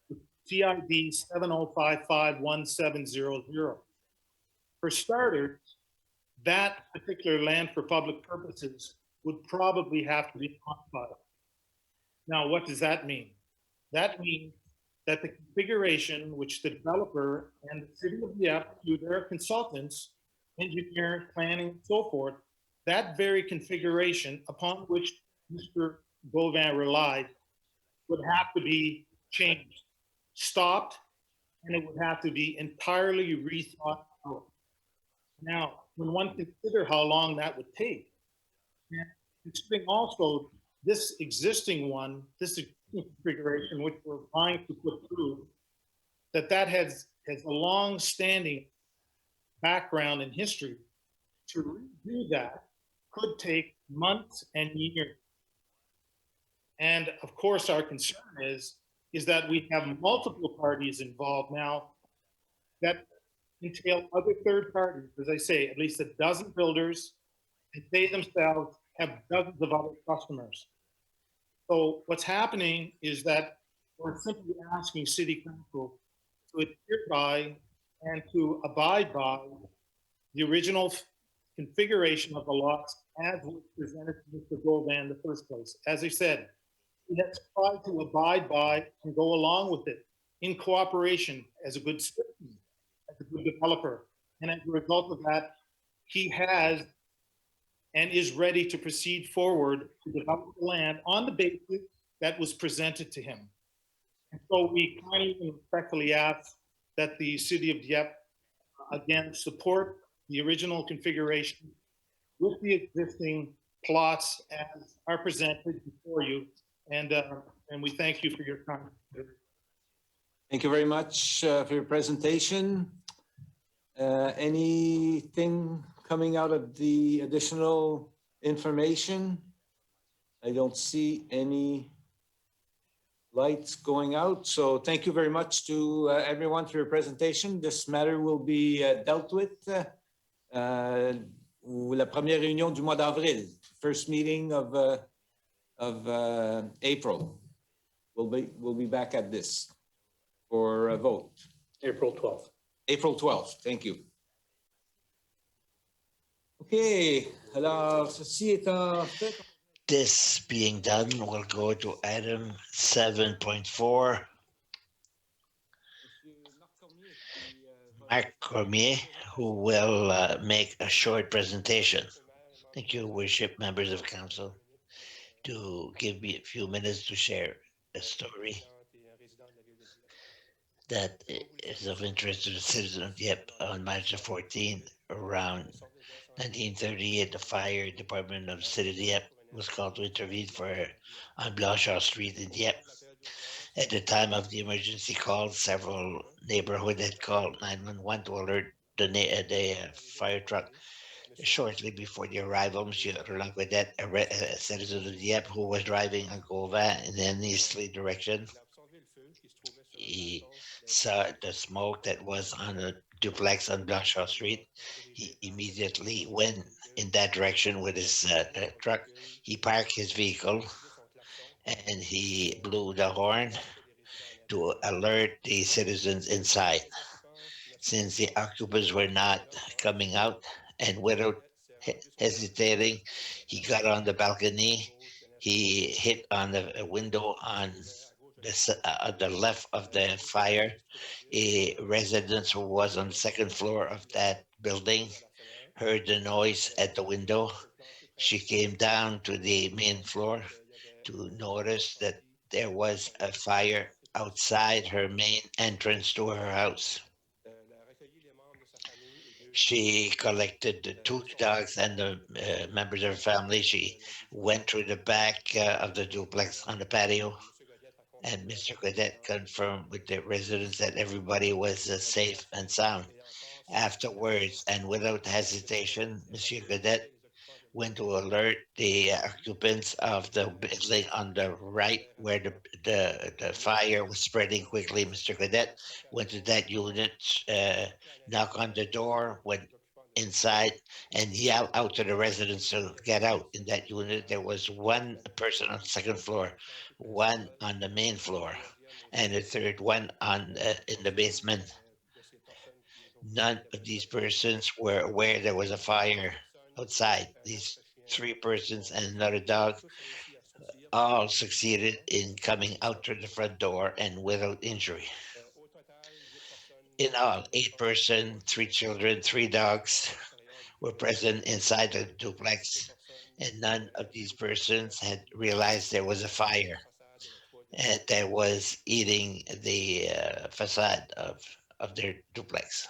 with TID 70551700. For starters, that particular land for public purposes would probably have to be modified. Now, what does that mean? That means that the configuration which the developer and the city of Dieppe, through their consultants, engineer, planning, and so forth, that very configuration upon which Mr. Gauvin relied would have to be changed, stopped, and it would have to be entirely rethought out. Now, when one considers how long that would take, and considering also this existing one, this configuration which we're trying to put through, that has a long-standing background in history, to redo that could take months and years. And of course, our concern is that we have multiple parties involved now that entail other third parties. As I say, at least a dozen builders, and they themselves have dozens of other customers. So what's happening is that we're simply asking City Council to adhere by and to abide by the original configuration of the lots as was presented to Mr. Gauvin in the first place. As I said, he has tried to abide by and go along with it in cooperation as a good citizen, as a good developer. And as a result of that, he has and is ready to proceed forward to develop the land on the basis that was presented to him. And so we kindly and respectfully ask that the city of Dieppe, again, support the original configuration with the existing plots as are presented before you. And we thank you for your time. Thank you very much for your presentation. Anything coming out of the additional information? I don't see any lights going out. So thank you very much to everyone for your presentation. This matter will be dealt with la première réunion du mois d'avril, first meeting of April. We'll be back at this for a vote. April 12th. April 12th, thank you. Okay, alors ceci étant fait. This being done, we'll go to item 7.4. Marc Cormier, who will make a short presentation. Thank you, worship members of council, to give me a few minutes to share a story that is of interest to the citizens of Dieppe. On March 14, around 1938, the fire department of the city of Dieppe was called to intervene on Blanchard Street in Dieppe. At the time of the emergency call, several neighborhoods had called 911 to alert the fire truck. Shortly before the arrival, Monsieur Gaudet, a citizen of Dieppe who was driving on Gaudet in an easterly direction, he saw the smoke that was on a duplex on Blanchard Street. He immediately went in that direction with his truck. He parked his vehicle and he blew the horn to alert the citizens inside. Since the occupants were not coming out, and without hesitating, he got on the balcony. He hit on the window on the left of the fire. A resident who was on the second floor of that building heard the noise at the window. She came down to the main floor to notice that there was a fire outside her main entrance to her house. She collected the two dogs and the members of her family. She went through the back of the duplex on the patio, and Mr. Gaudet confirmed with the residents that everybody was safe and sound. Afterwards, and without hesitation, Monsieur Gaudet went to alert the occupants of the building on the right where the fire was spreading quickly. Mr. Gaudet went to that unit, knocked on the door, went inside and yelled out to the residents to get out. In that unit, there was one person on the second floor, one on the main floor, and a third one in the basement. None of these persons were aware there was a fire outside. These three persons and another dog all succeeded in coming out through the front door and without injury. In all, 8 persons, 3 children, 3 dogs were present inside the duplex, and none of these persons had realized there was a fire and that was eating the facade of their duplex.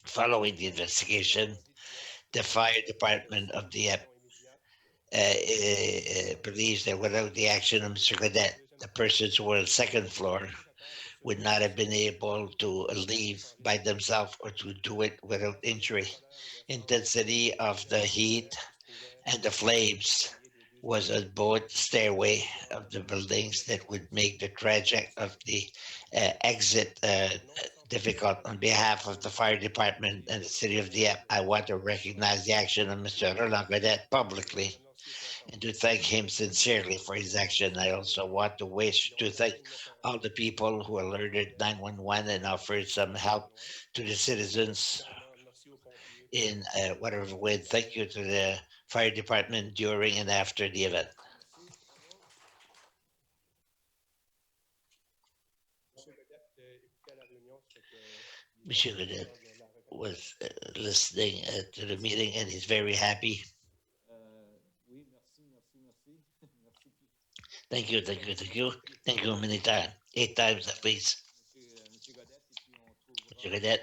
Following the investigation, the fire department of Dieppe believes that without the action of Mr. Gaudet, the persons who were on the second floor would not have been able to leave by themselves or to do it without injury. Intensity of the heat and the flames was on both stairway of the buildings that would make the trajectory of the exit difficult. On behalf of the fire department and the city of Dieppe, I want to recognize the action of Mr. LeBlanc publicly and to thank him sincerely for his action. I also want to thank all the people who alerted 911 and offered some help to the citizens in whatever way. Thank you to the fire department during and after the event. Monsieur Gaudet was listening to the meeting and he's very happy Thank you, thank you, thank you. Thank you many times. 8 times at least. Mr. Gaudet,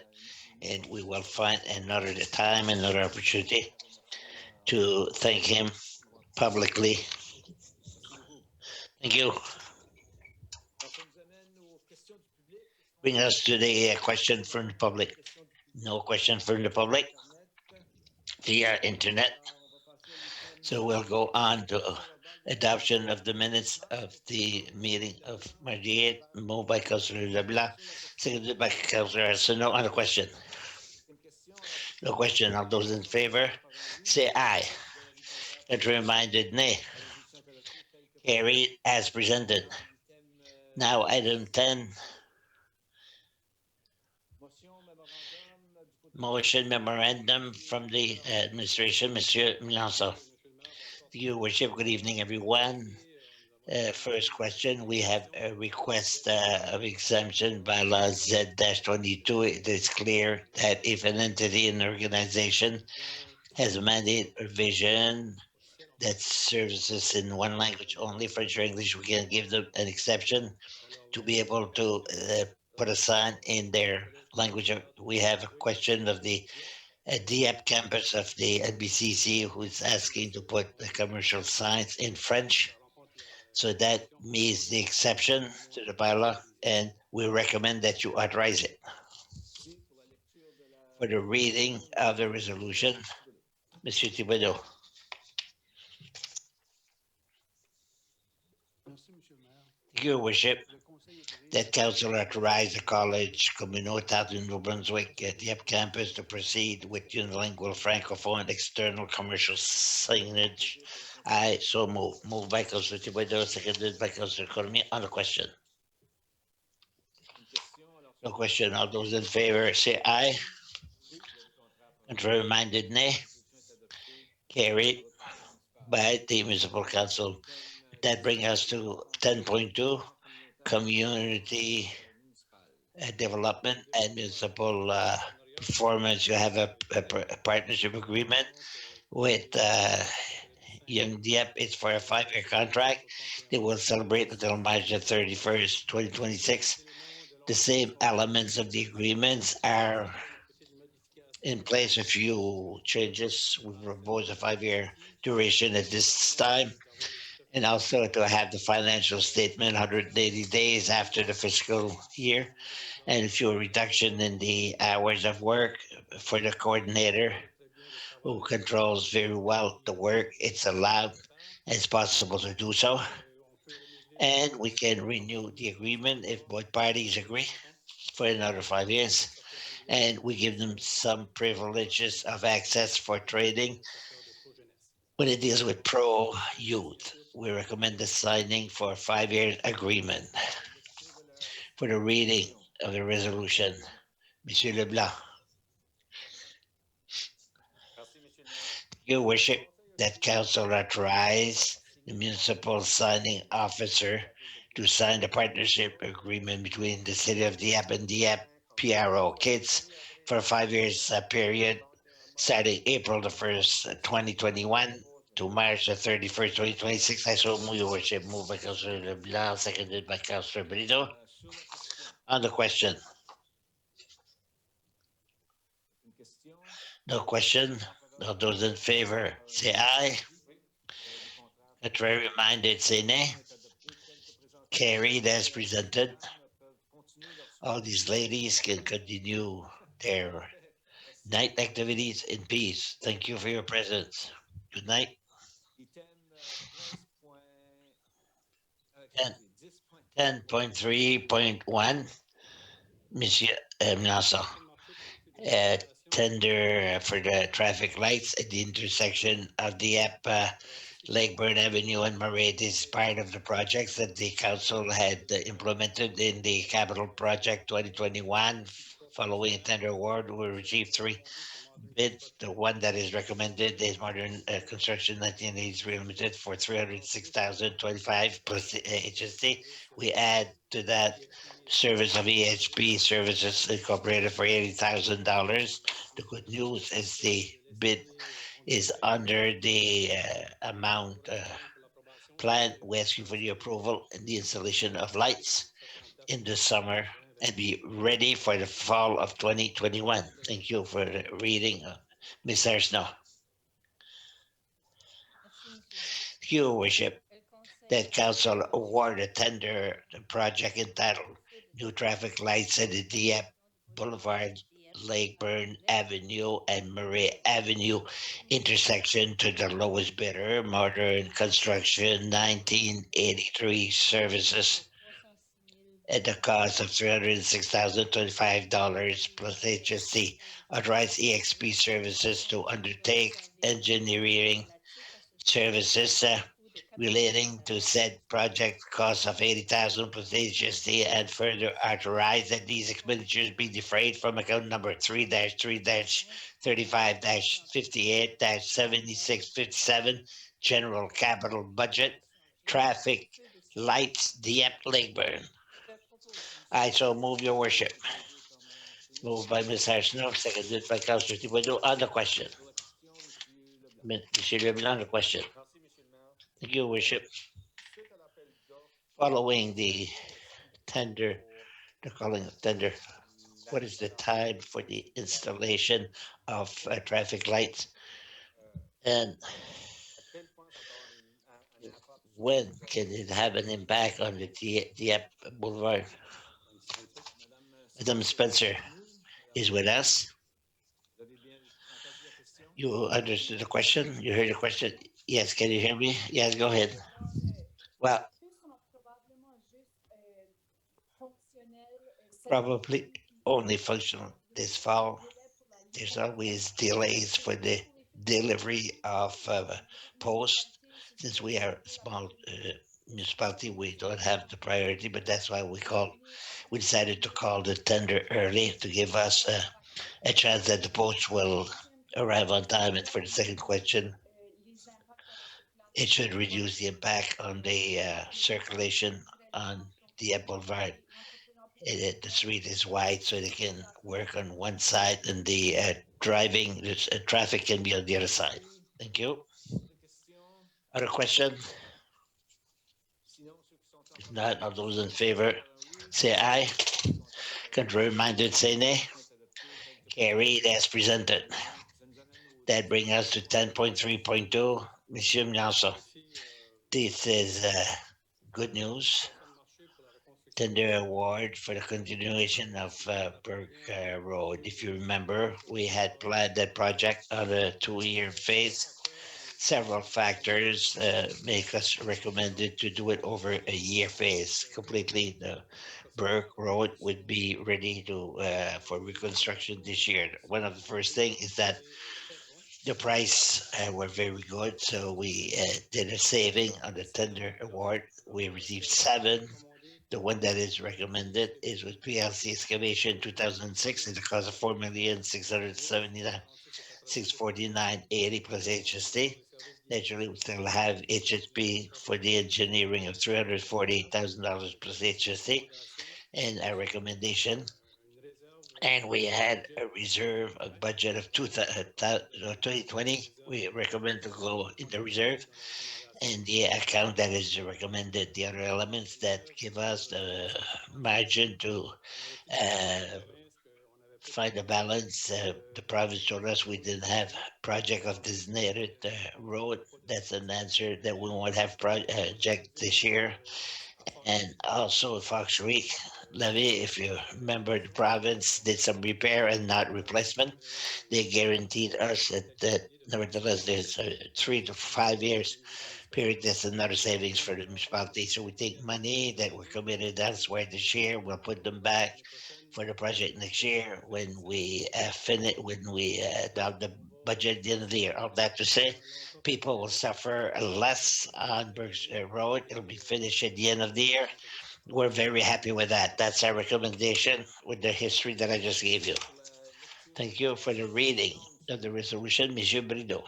and we will find another time, another opportunity to thank him publicly. Thank you. Bring us to the question from the public. No question from the public via internet. So we'll go on to adoption of the minutes of the meeting of Mardier, moved by Councilor LeBlanc, seconded by Councilor Arsenault. On the question. No question. All those in favor, say aye. That reminded nay. Carried as presented. Now item 10. Motion memorandum from the administration, Monsieur Melanson. Your worship, good evening, everyone. First question, we have a request of exemption by law Z-22. It is clear that if an entity and organization has a mandate or vision that services in one language only, French or English, we can give them an exception to be able to put a sign in their language. We have a question of the Dieppe campus of the NBCC who's asking to put the commercial signs in French. So that means the exception to the bylaw, and we recommend that you authorize it. For the reading of the resolution, Monsieur Thibodeau. Your worship, that council authorized the college communautaire de New-Brunswick at Dieppe campus to proceed with unilingual francophone external commercial signage. I so move. Moved by Councilor Thibodeau, seconded by Councilor Cormier. On the question. No question. All those in favor say aye. Contrary minded nay. Carried by the municipal council. That brings us to 10.2, community development and municipal performance. You have a partnership agreement with Young Dieppe. It's for a 5-year contract. They will celebrate until March 31st, 2026. The same elements of the agreements are in place. A few changes. We propose a 5-year duration at this time. And also to have the financial statement 180 days after the fiscal year, and a few reduction in the hours of work for the coordinator who controls very well the work. It's allowed, it's possible to do so. And we can renew the agreement if both parties agree for another 5 years. And we give them some privileges of access for trading when it deals with pro-youth. We recommend the signing for a 5-year agreement. For the reading of the resolution, Monsieur LeBlanc. Your worship, that council authorized the municipal signing officer to sign the partnership agreement between the city of Dieppe and Dieppe PRO Kids for a 5 years period starting April the 1st, 2021 to March the 31st, 2026. I so move, your worship. Moved by Councilor LeBlanc, seconded by Councilor Brideau. On the question. No question. All those in favor say aye. Contrary minded say nay. Carried as presented. All these ladies can continue their night activities in peace. Thank you for your presence. Good night. 10.3.1, Monsieur Melanson. Tender for the traffic lights at the intersection of Dieppe, Lakeburn Avenue and Mare. This is part of the projects that the council had implemented in the capital project 2021. Following a tender award, we received 3 bids. The one that is recommended is Modern Construction 1983 Limited for $306,025 plus HST. We add to that service of EHP Services Incorporated for $80,000. The good news is the bid is under the amount plan, we ask you for the approval and the installation of lights in the summer and be ready for the fall of 2021. Thank you for the reading, Ms. Arsno. Merci, Monsieur le Maire. Thank you, Worship. Le Conseil That council award a tender the project entitled New Traffic Lights at the Dieppe Boulevard, Lakeburn Avenue and Mare Avenue intersection to the lowest bidder, Modern Construction 1983 Services 306 000 at the cost of $306,025 plus HST. Authorize EXP Services to undertake engineering services relating to said project cost of $80,000 plus HST, and further authorize that these expenditures be defrayed from account number 3-3-35-58-7657 General Capital Budget Traffic Lights Dieppe Lakeburn. I so move, your worship. Moved by Ms. Arsenault, seconded by Councilor Thibodeau. On the question. Monsieur LeBlanc, on the question. Thank you, worship. Following the tender, the calling of tender, what is the time for the installation of traffic lights? And when can it have an impact on the Dieppe Boulevard? Madam Spencer is with us. You understood the question? You heard the question? Yes, can you hear me? Yes, go ahead. Well, probably only functional this fall. There's always delays for the delivery of post. Since we are a small municipality, we don't have the priority, but that's why we decided to call the tender early to give us a chance that the post will arrive on time. And for the second question, it should reduce the impact on the circulation on the Boulevard. The street is wide, so they can work on one side, and the traffic can be on the other side. Thank you. Other question? If not, all those in favor, say aye. Contrary minded, say nay. Carried as presented. That brings us to 10.3.2. Monsieur Melanson. This is good news. Tender award for the continuation of Bourque Road. If you remember, we had planned that project on a 2-year phase. Several factors make us recommended to do it over a year phase. Completely, the Bourque Road would be ready to for reconstruction this year. One of the first thing is that the price were very good, so we did a saving on the tender award. We received 7. The one that is recommended is with PLC Excavation 2006 at the cost of $4,679,649.80 plus HST. Naturally, we still have HSP for the engineering of $348,000 plus HST and a recommendation. And we had a reserve, a budget of 2020. We recommend to go in the reserve. And the account that is recommended, the other elements that give us the margin to find a balance. The province told us we didn't have project of designated road. That's an answer that we won't have project this year. And also Fox Creek levy, if you remember, the province did some repair and not replacement. They guaranteed us that nevertheless there's a 3 to 5 years period. That's another savings for the municipality. So we take money that were committed elsewhere this year, we'll put them back for the project next year when we adopt the budget at the end of the year. All that to say, people will suffer less on Bourque Road. It'll be finished at the end of the year. We're very happy with that. That's our recommendation with the history that I just gave you. Thank you for the reading of the resolution, Monsieur Brideau.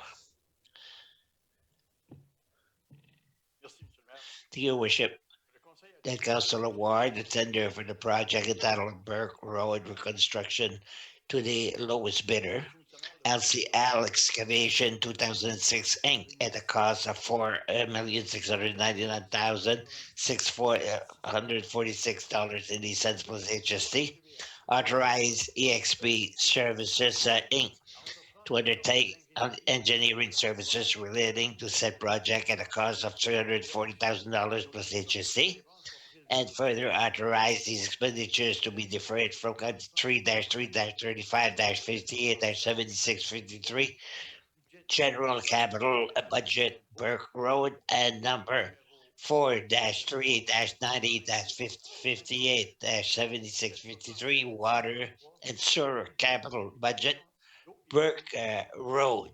To your worship, that council award the tender for the project entitled Bourque Road reconstruction to the lowest bidder LCL Excavation 2006 Inc. at a cost of $4,699,646.80 plus HST. Authorize EXP Services Inc. to undertake engineering services relating to said project at a cost of $340,000 plus HST. And further authorize these expenditures to be deferred from count 3-3-35-58-7653 general capital budget Burke Road and number 4-3-90-58-7653 water and sewer capital budget Burke Road.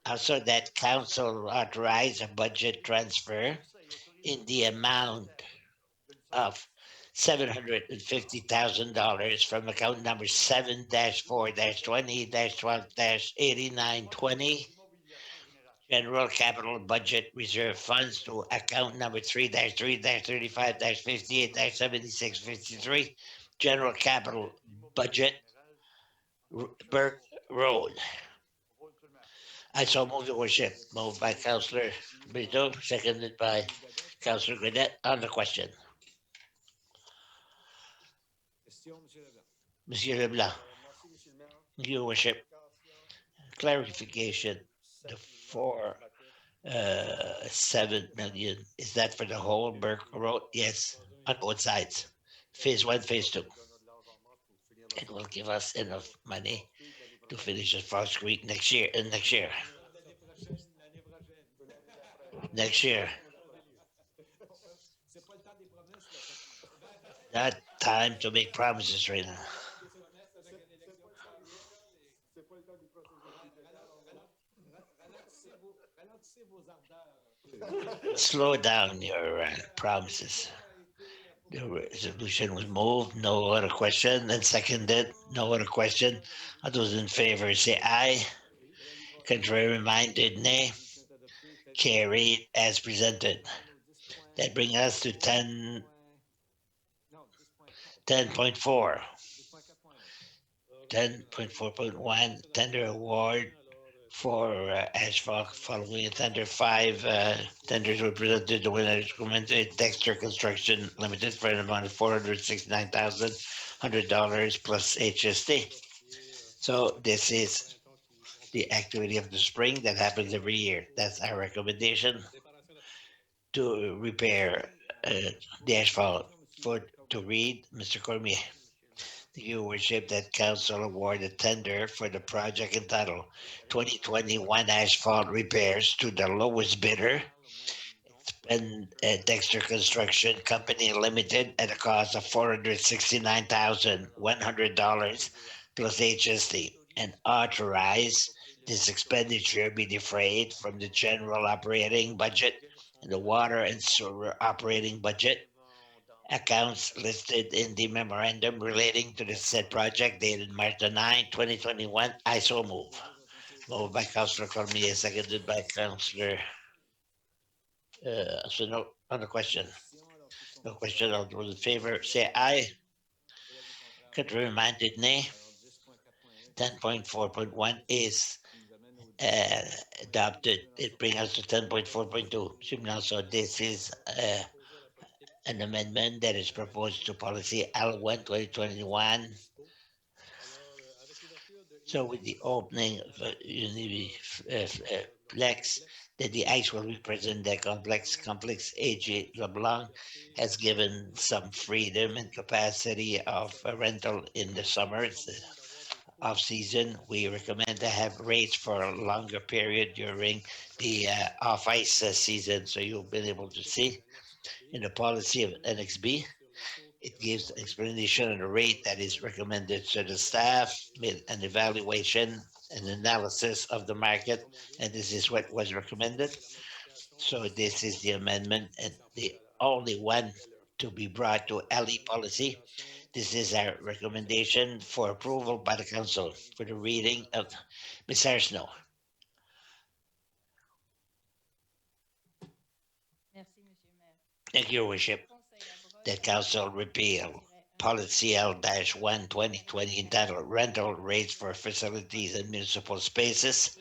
Also that council authorize a budget transfer in the amount of $750,000 from account number 7-4-20-12-8920 general capital budget reserve funds to account number 3-3-35-58-7653 general capital budget Burke Road. I so move, your worship. Moved by Councillor Brideau, seconded by Councillor Gaudet on the question. Monsieur LeBlanc. Your worship. Clarification. The 7 million, is that for the whole Burke Road? Yes, on both sides. Phase 1, phase 2. It will give us enough money to finish the Frost Creek next year. Next year. Not time to make promises right now. Slow down your promises. The resolution was moved. No other question. And seconded. No other question. All those in favor say aye. Contrary minded, nay. Carried as presented. That brings us to 10.4. 10.4.1 tender award for asphalt following a tender 5 tenders were presented. The winner is recommended Dexter Construction Limited for an amount of $469,100 plus HST. So this is the activity of the spring that happens every year. That's our recommendation to repair the asphalt. To read, Mr. Cormier. Your worship, that council award a tender for the project entitled 2021 asphalt repairs to the lowest bidder, Dexter Construction Company Limited, at a cost of $469,100 plus HST, and authorize this expenditure be defrayed from the general operating budget and the water and sewer operating budget accounts listed in the memorandum relating to the said project dated March 9, 2021. I so move. Moved by Councillor Cormier, seconded by Councillor. So no other question. No question. All those in favor say aye. Contrary minded, nay. 10.4.1 is adopted. It brings us to 10.4.2. So this is an amendment that is proposed to policy L1 2021. So with the opening of Uniplex, that the actual represent the complex AG LeBlanc has given some freedom and capacity of rental in the summer. It's the off season. We recommend to have rates for a longer period during the off ice season. So you'll be able to see in the policy of NXB, it gives explanation on the rate that is recommended to the staff, made an evaluation and analysis of the market, and this is what was recommended. So this is the amendment, and the only one to be brought to LE policy. This is our recommendation for approval by the council for the reading of Ms. Arsenault. Merci, Monsieur le Maire. Thank you, Your Worship. That council repeal Policy L-1 2020 entitled Rental Rates for Facilities and Municipal Spaces,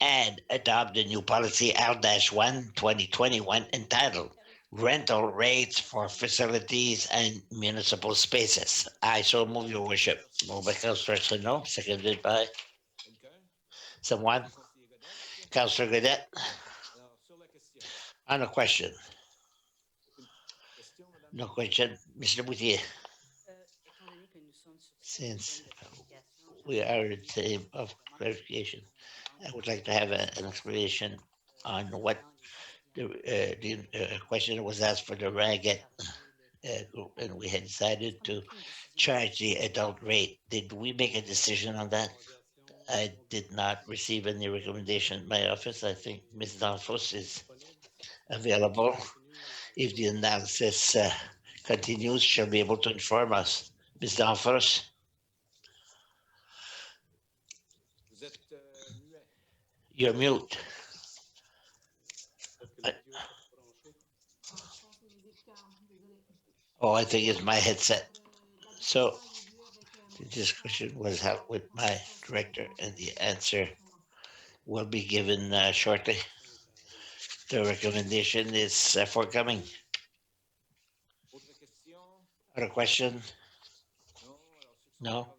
and adopt the new policy L-1 2021 entitled Rental Rates for Facilities and Municipal Spaces. I so move, your worship. Moved by Councillor Sano, seconded by someone. Councillor Gaudet, on a question. No question. Mr. Boutier, since we are in time of clarification, I would like to have an explanation on what the question was asked for the ragged group, and we had decided to charge the adult rate. Did we make a decision on that? I did not receive any recommendation in my office. I think Ms. Danfos is available. If the analysis continues, she'll be able to inform us. Ms. Danfos? You're mute. Oh, I think it's my headset. So the discussion was held with my director, and the answer will be given shortly. The recommendation is forthcoming. Other question? No?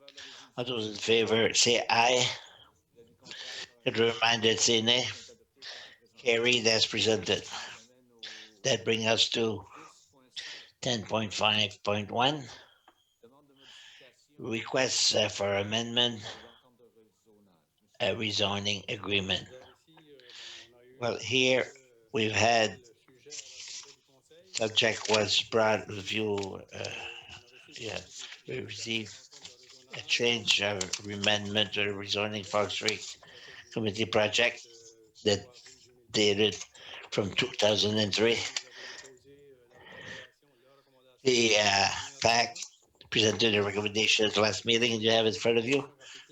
All those in favor say aye. And reminded, say nay. Carried as presented. That brings us to 10.5.1. Requests for amendment, a rezoning agreement. Well, here we've had subject was brought review. We received a change of amendment to the rezoning Fox Street Committee project that dated from 2003. The PAC presented a recommendation at the last meeting, and you have it in front of you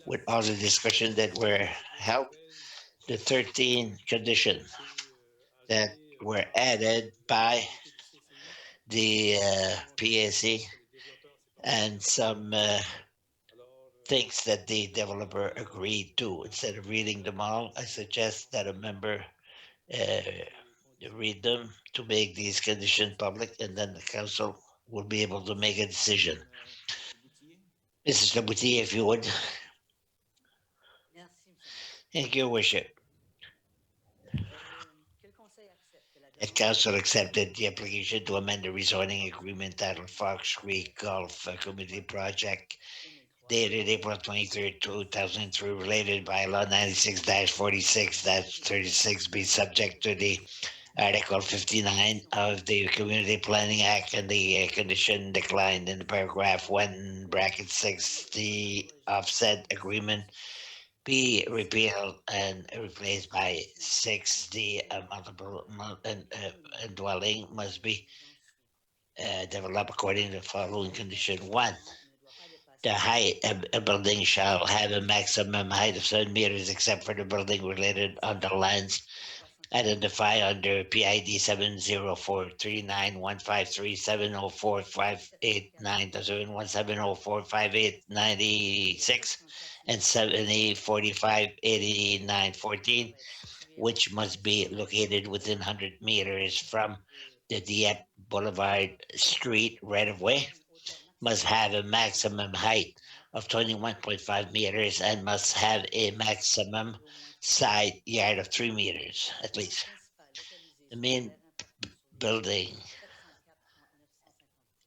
with all the discussion that were held. The 13 conditions that were added by the PAC and some things that the developer agreed to. Instead of reading them all, I suggest that a member read them to make these conditions public, and then the council will be able to make a decision. Mrs. Laboutier, if you would. Thank you, worship. The council accepted the application to amend the rezoning agreement titled Fox Creek Golf Community Project dated April 23rd, 2003, related by law 96-46-36 be subject to the Article 59 of the Community Planning Act, and the condition declined in the paragraph 1, bracket 60 of said agreement be repealed and replaced by 6. Multiple dwelling must be developed according to the following condition. 1. The height of a building shall have a maximum height of 7 meters except for the building related underlines identified under PID 7043915370458907170458996 and 70458914, which must be located within 100 meters from the Dieppe Boulevard Street right-of-way, must have a maximum height of 21.5 meters and must have a maximum side yard of 3 meters at least. The main building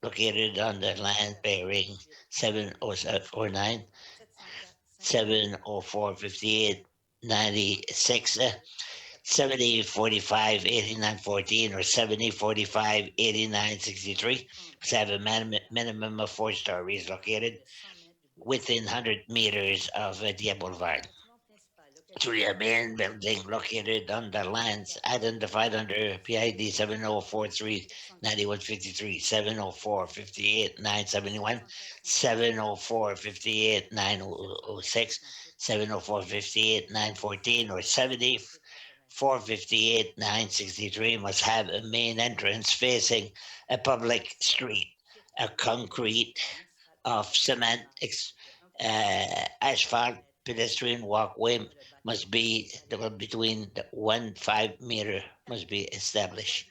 located on the land bearing 709, 704, 58, 96, 70, 45, 89, 14, or 70, 45, 89, 63, must have a minimum of 4 stories located within 100 meters of the Boulevard. 3, a main building located on the lands identified under PID 7043-9153, 704-58-971, 704-58-906, 704-58-914, or 70-458-963 must have a main entrance facing a public street a concrete of cement, asphalt pedestrian walkway must be between the 1 5 meter must be established.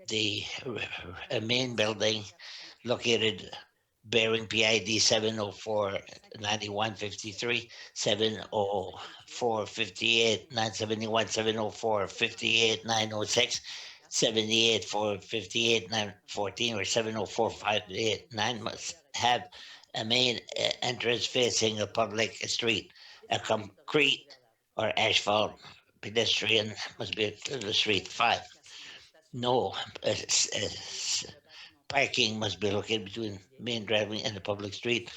The main building located bearing PID 704 9153, 704 58, 971, 704 58, 906, 78 458 914, or 704 589 must have a main entrance facing a public street. A concrete or asphalt pedestrian must be to the street. 5. No parking must be located between main driveway and the public street,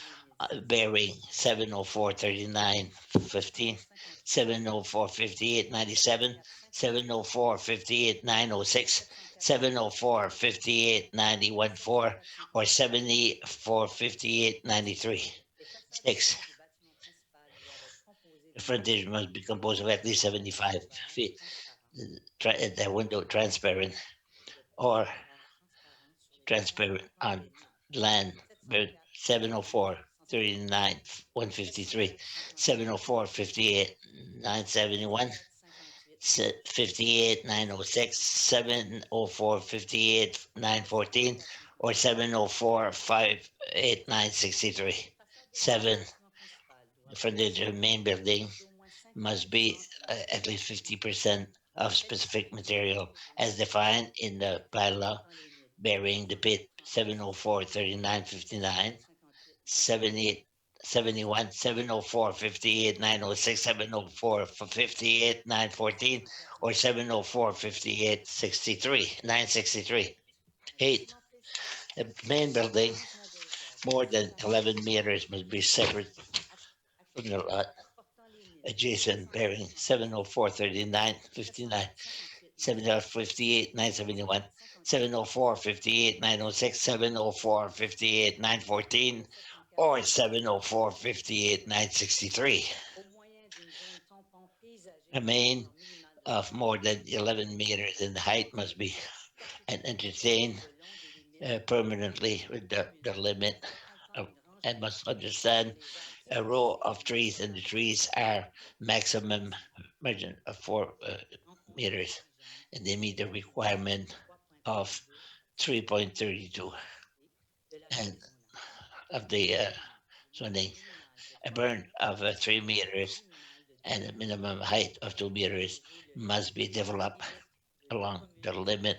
bearing 704 39 15, 704 58 97, 704 58 906, 704 58 91 4, or 74 58 93. 6. The frontage must be composed of at least 75 feet. The window transparent or transparent on land, 704 39 153, 704 58 971, 58 906, 704 58 914, or 704 589 63. 7. The frontage of main building must be at least 50% of specific material as defined in the bylaw, bearing the pit 704 39 59, 78 71, 704 58 906, 704 58 914, or 704 58 63 963. 8. The main building more than 11 meters must be separate from the lot adjacent, bearing 704 39 59, 758 971, 704 58 906, 704 58 914, or 704 58 963. A main of more than 11 meters in height must be and entertained permanently with the limit and must understand a row of trees, and the trees are maximum margin of 4 meters, and they meet the requirement of 3.32 and of the zoning. A burn of 3 meters and a minimum height of 2 meters must be developed along the limit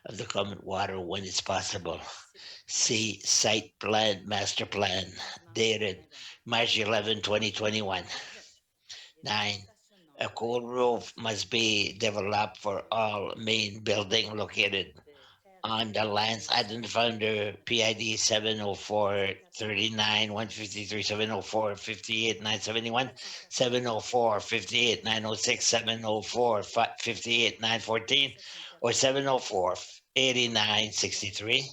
of the common water when it's possible. See site plan, master plan, dated March 11, 2021. 9. A cool roof must be developed for all main building located on the lands identified under PID 704 39 153, 704 58 971, 704 58 906, 704 58 914, or 704 89 63.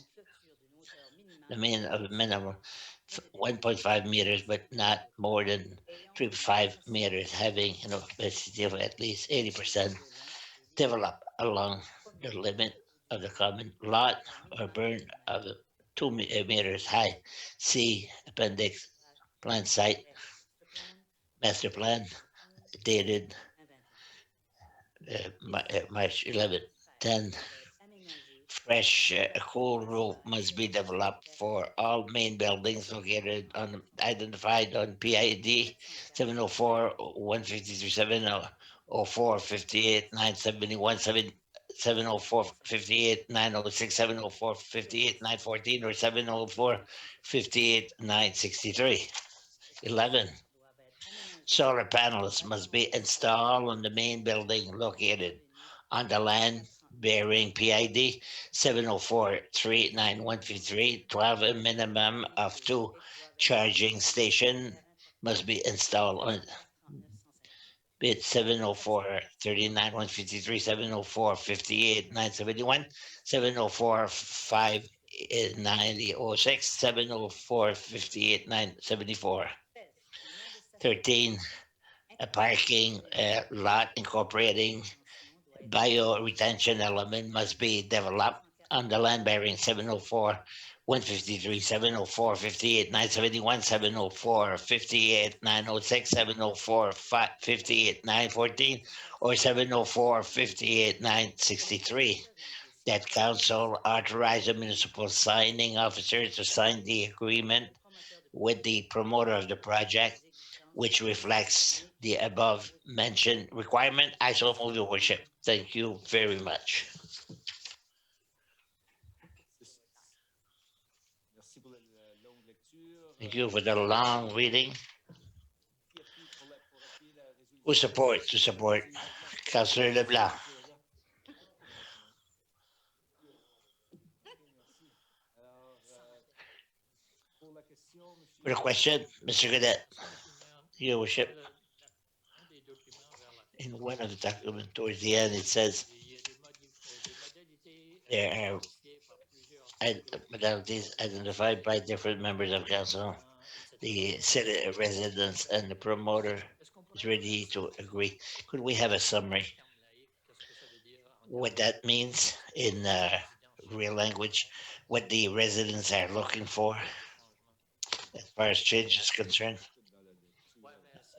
The minimum 1.5 meters, but not more than 3.5 meters, having an opacity of at least 80%, develop along the limit of the common lot or burn of 2 meters high. See appendix plan site master plan dated March 11, 10. Fresh cool roof must be developed for all main buildings located on identified on PID 704 153 704 58 971 704 58 906 704 58 914, or 704 58 963. 11. Solar panels must be installed on the main building located on the land bearing PID 704 39 153. 12. A minimum of 2 charging station must be installed on bit 704 39 153, 704 58 971, 704 59006, 704 58 974. 13. A parking lot incorporating bio retention element must be developed on the land bearing 704 153, 704, 58, 971, 704, 58, 906, 704, 58, 914, or 704, 58, 963. That council authorize the municipal signing officer to sign the agreement with the promoter of the project, which reflects the above mentioned requirement. I so move, your worship. Thank you very much. Thank you for the long reading. Who support? To support. Councillor LeBlanc. For the question, Mr. Gaudet, your worship. In one of the documents towards the end, it says there are modalities identified by different members of council. The city residents and the promoter is ready to agree. Could we have a summary? What that means in real language, what the residents are looking for as far as change is concerned?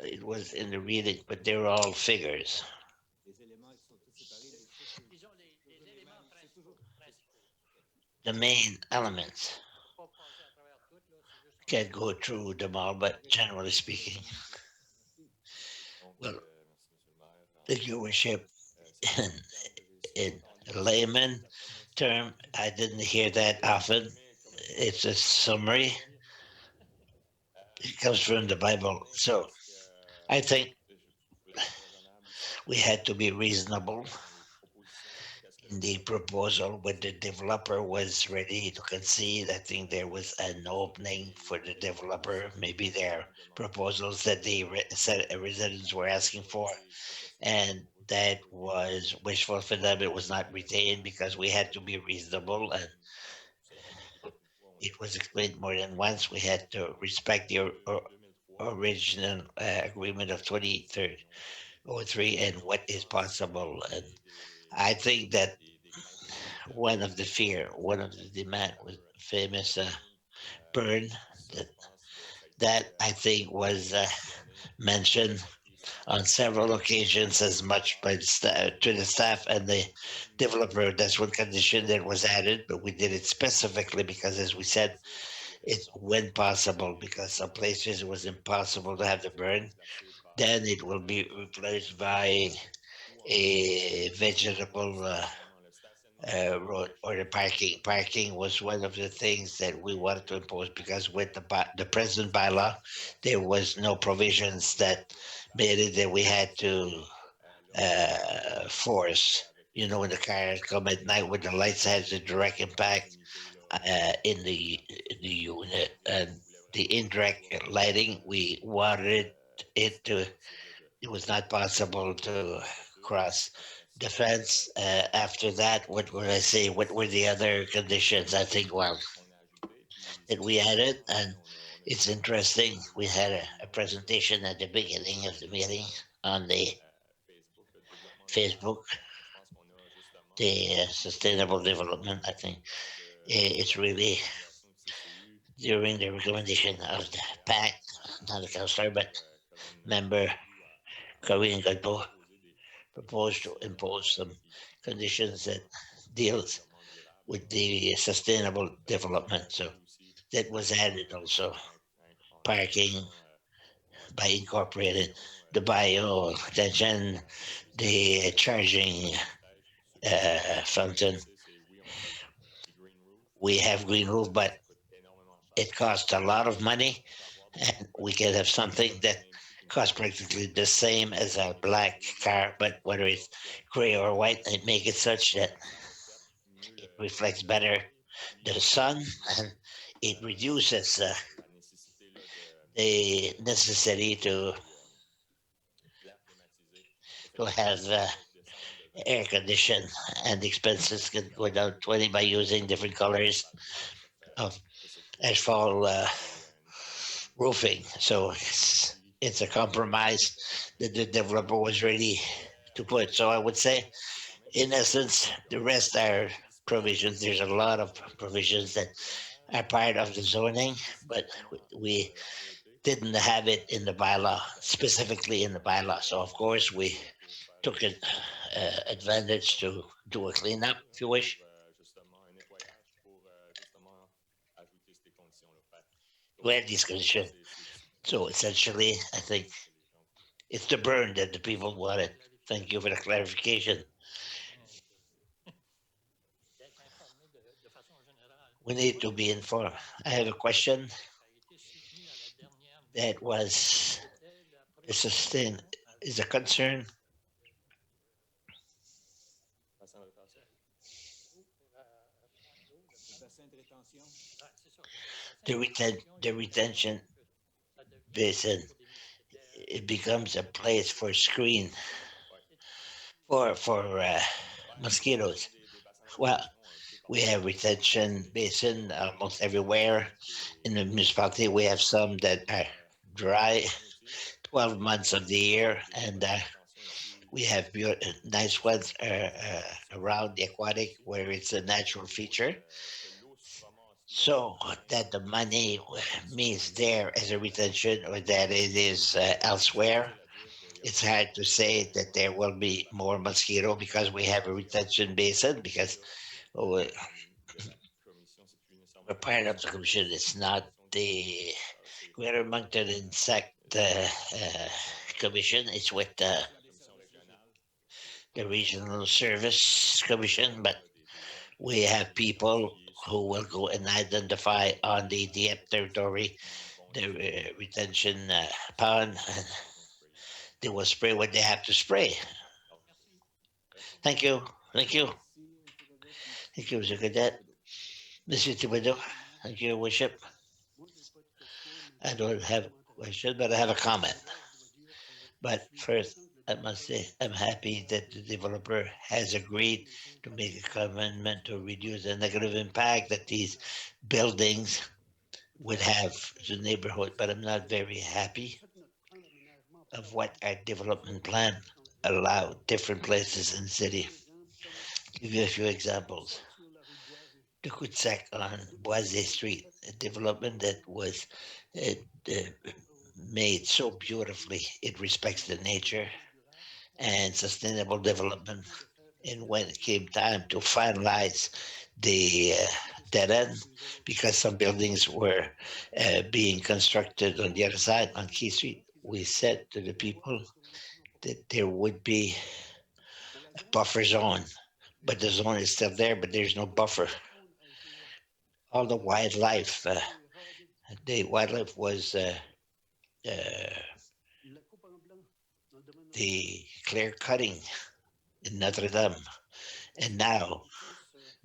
It was in the reading, but they're all figures. The main elements. Can't go through them all, but generally speaking. Well, thank you, worship. In layman term, I didn't hear that often. It's a summary. It comes from the Bible. So I think we had to be reasonable in the proposal when the developer was ready to concede. I think there was an opening for the developer. Maybe there are proposals that the residents were asking for, and that was wishful for them. It was not retained because we had to be reasonable, and it was explained more than once. We had to respect the original agreement of 2303 and what is possible. And I think that one of the demand was famous burn that I think was mentioned on several occasions as much by to the staff and the developer. That's one condition that was added, but we did it specifically because, as we said, it's when possible, because some places it was impossible to have the burn. Then it will be replaced by a vegetable road or the parking. Parking was one of the things that we wanted to impose because with the present bylaw, there was no provisions that made it that we had to force. You know, when the cars come at night with the lights has a direct impact in the unit, and the indirect lighting, we wanted it to. It was not possible to cross the fence. After that, what would I say? What were the other conditions? I think, well, that we added, and it's interesting. We had a presentation at the beginning of the meeting on the Facebook, the sustainable development. I think it's really during the recommendation of the PAC, not the councillor, but member Cormier and Godbout proposed to impose some conditions that deals with the sustainable development. So that was added also. Parking by incorporating the bio attention, the charging fountain. We have green roof, but it costs a lot of money, and we can have something that costs practically the same as a black car, but whether it's gray or white, they make it such that it reflects better the sun, and it reduces the necessity to have air condition, and expenses can go down 20 by using different colors of asphalt roofing. So it's a compromise that the developer was ready to put. So I would say, in essence, the rest are provisions. There's a lot of provisions that are part of the zoning, but we didn't have it in the bylaw, specifically in the bylaw. So of course, we took advantage to do a cleanup, if you wish. We had these conditions. So essentially, I think it's the burn that the people wanted. Thank you for the clarification. We need to be informed. I have a question that was sustained. Is a concern. The retention basin, it becomes a place for screen for mosquitoes. Well, we have retention basin almost everywhere in the municipality. We have some that are dry 12 months of the year, and we have nice ones around the aquatic where it's a natural feature. So that the money means there as a retention or that it is elsewhere. It's hard to say that there will be more mosquito because we have a retention basin because we're part of the commission. It's not the Greater Moncton Insect Commission. It's with the Regional Service Commission, but we have people who will go and identify on the Dieppe territory the retention pond, and they will spray what they have to spray. Thank you. Thank you. Thank you, Mr. Gaudet. Mr. Thibodeau, thank you, Your Worship. I don't have a question, but I have a comment. But first, I must say I'm happy that the developer has agreed to make a commitment to reduce the negative impact that these buildings would have to the neighborhood, but I'm not very happy of what our development plan allowed different places in the city. Give you a few examples. The cul-de-sac on Boisé Street, a development that was made so beautifully. It respects the nature and sustainable development. And when it came time to finalize the dead end, because some buildings were being constructed on the other side on Key Street, we said to the people that there would be a buffer zone, but the zone is still there, but there's no buffer. All the wildlife was the clear cutting in Notre Dame. And now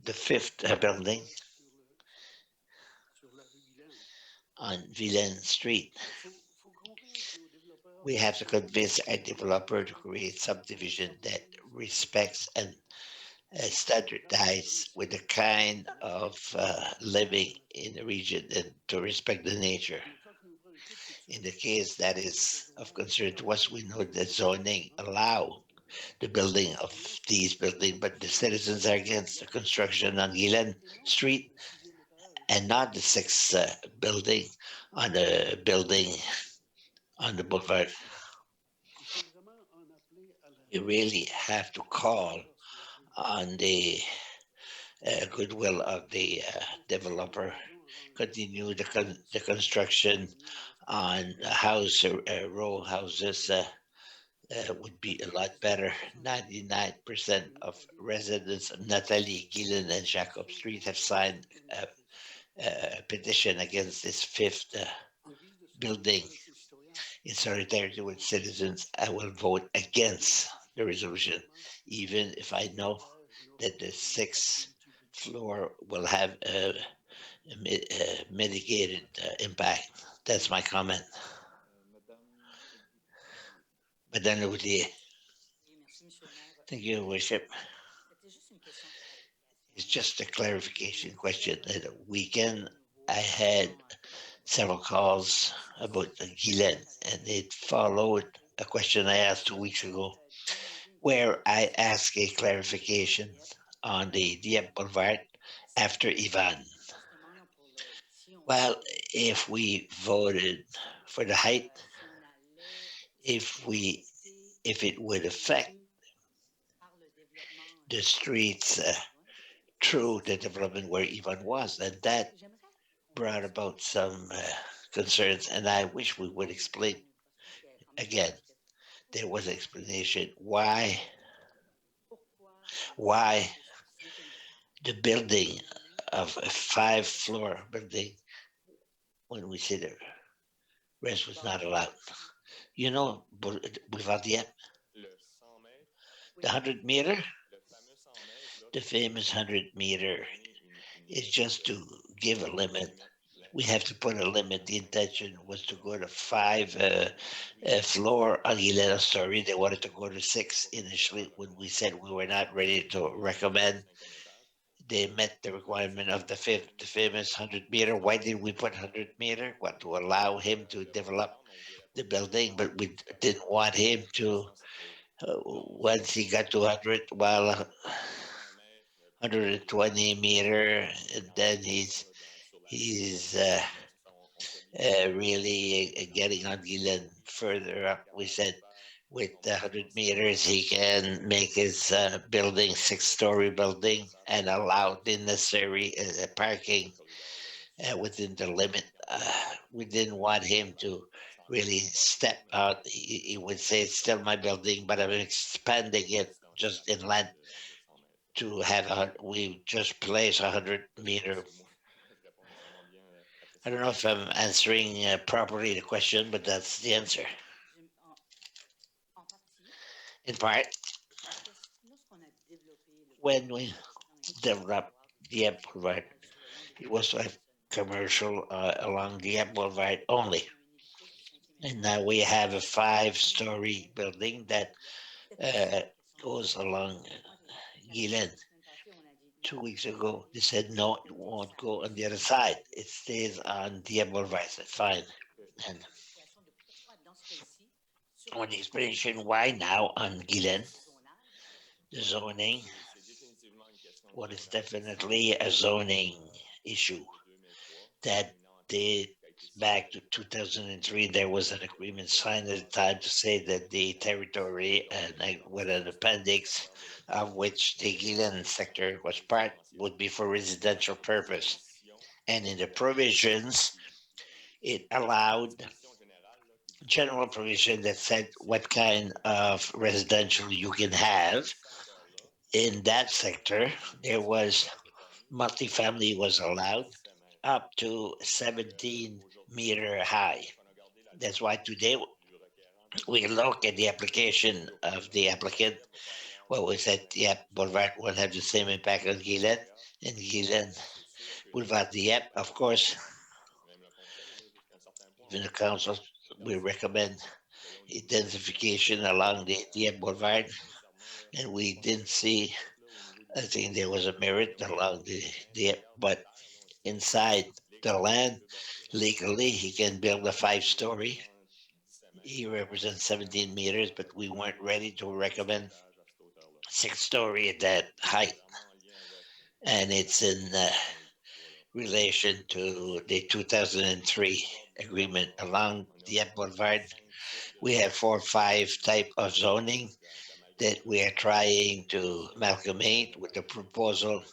the fifth building on Ville Street. We have to convince our developer to create subdivision that respects and standardize with the kind of living in the region and to respect the nature. In the case that is of concern to us, we know that zoning allow the building of these buildings, but the citizens are against the construction on Gillen Street and not the sixth building on the boulevard. You really have to call on the goodwill of the developer, continue the construction on row houses would be a lot better. 99% of residents of Nathalie, Gillen, and Jacob Street have signed a petition against this fifth building. In solidarity with citizens, I will vote against the resolution, even if I know that the sixth floor will have a mitigated impact. That's my comment. Madame Lautier. Thank you, Worship. It's just a clarification question. At the weekend, I had several calls about the Guylaine, and it followed a question I asked 2 weeks ago, where I asked a clarification on the Dieppe Boulevard after Yvon. Well, if we voted for the height, if it would affect the streets through the development where Yvon was, and that brought about some concerns, and I wish we would explain again. There was an explanation why the building of a 5-floor building, when we said the rest was not allowed. You know, Boulevard Dieppe, Le 100 mètres, the 100 meter, le fameux 100 mètres, là, the famous 100 meter is just to give a limit. We have to put a limit. The intention was to go to 5 floor on 11 story. They wanted to go to 6 initially when we said we were not ready to recommend. They met the requirement of the famous 100 meter. Why did we put 100 meter? What, to allow him to develop the building, but we didn't want him to, once he got to 100, well, 120 meter, and then he's really getting on Guylaine further up. We said with the 100 meters, he can make his building 6-story building and allow the necessary parking within the limit. We didn't want him to really step out. He would say, it's still my building, but I'm expanding it just inland to have we just place 100 meter. I don't know if I'm answering properly the question, but that's the answer. In part, when we developed the Boulevard, it was like commercial along the Boulevard only. And now we have a 5-story building that goes along Guylaine. 2 weeks ago, they said, no, it won't go on the other side. It stays on the Boulevard. I said, fine. And on the explanation why now on Guylaine, the zoning, what is definitely a zoning issue that dates back to 2003. There was an agreement signed at the time to say that the territory and with an appendix of which the Guylaine sector was part would be for residential purpose. And in the provisions, it allowed general provision that said what kind of residential you can have. In that sector, there was multifamily was allowed up to 17-meter high. That's why today we look at the application of the applicant. Well, we said, yeah, Boulevard will have the same impact on Guylaine, and Guylaine, Boulevard Dieppe, of course. Even the council, we recommend intensification along the Dieppe Boulevard, and we didn't see, I think there was a merit along the Dieppe, but inside the land, legally, he can build a 5-story. He represents 17 meters, but we weren't ready to recommend 6-story at that height. And it's in relation to the 2003 agreement along the Boulevard. We have 4 or 5 type of zoning that we are trying to amalgamate with the proposal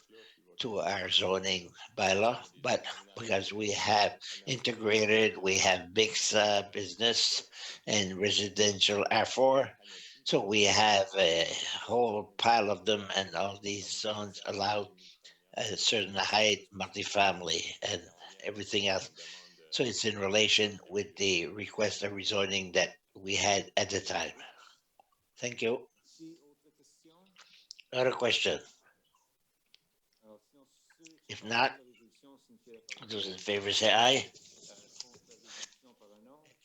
to our zoning bylaw, but because we have integrated, we have mixed business and residential R4, so we have a whole pile of them, and all these zones allow a certain height, multifamily, and everything else. So it's in relation with the request of rezoning that we had at the time. Thank you. Other question? If not, those in favor say aye.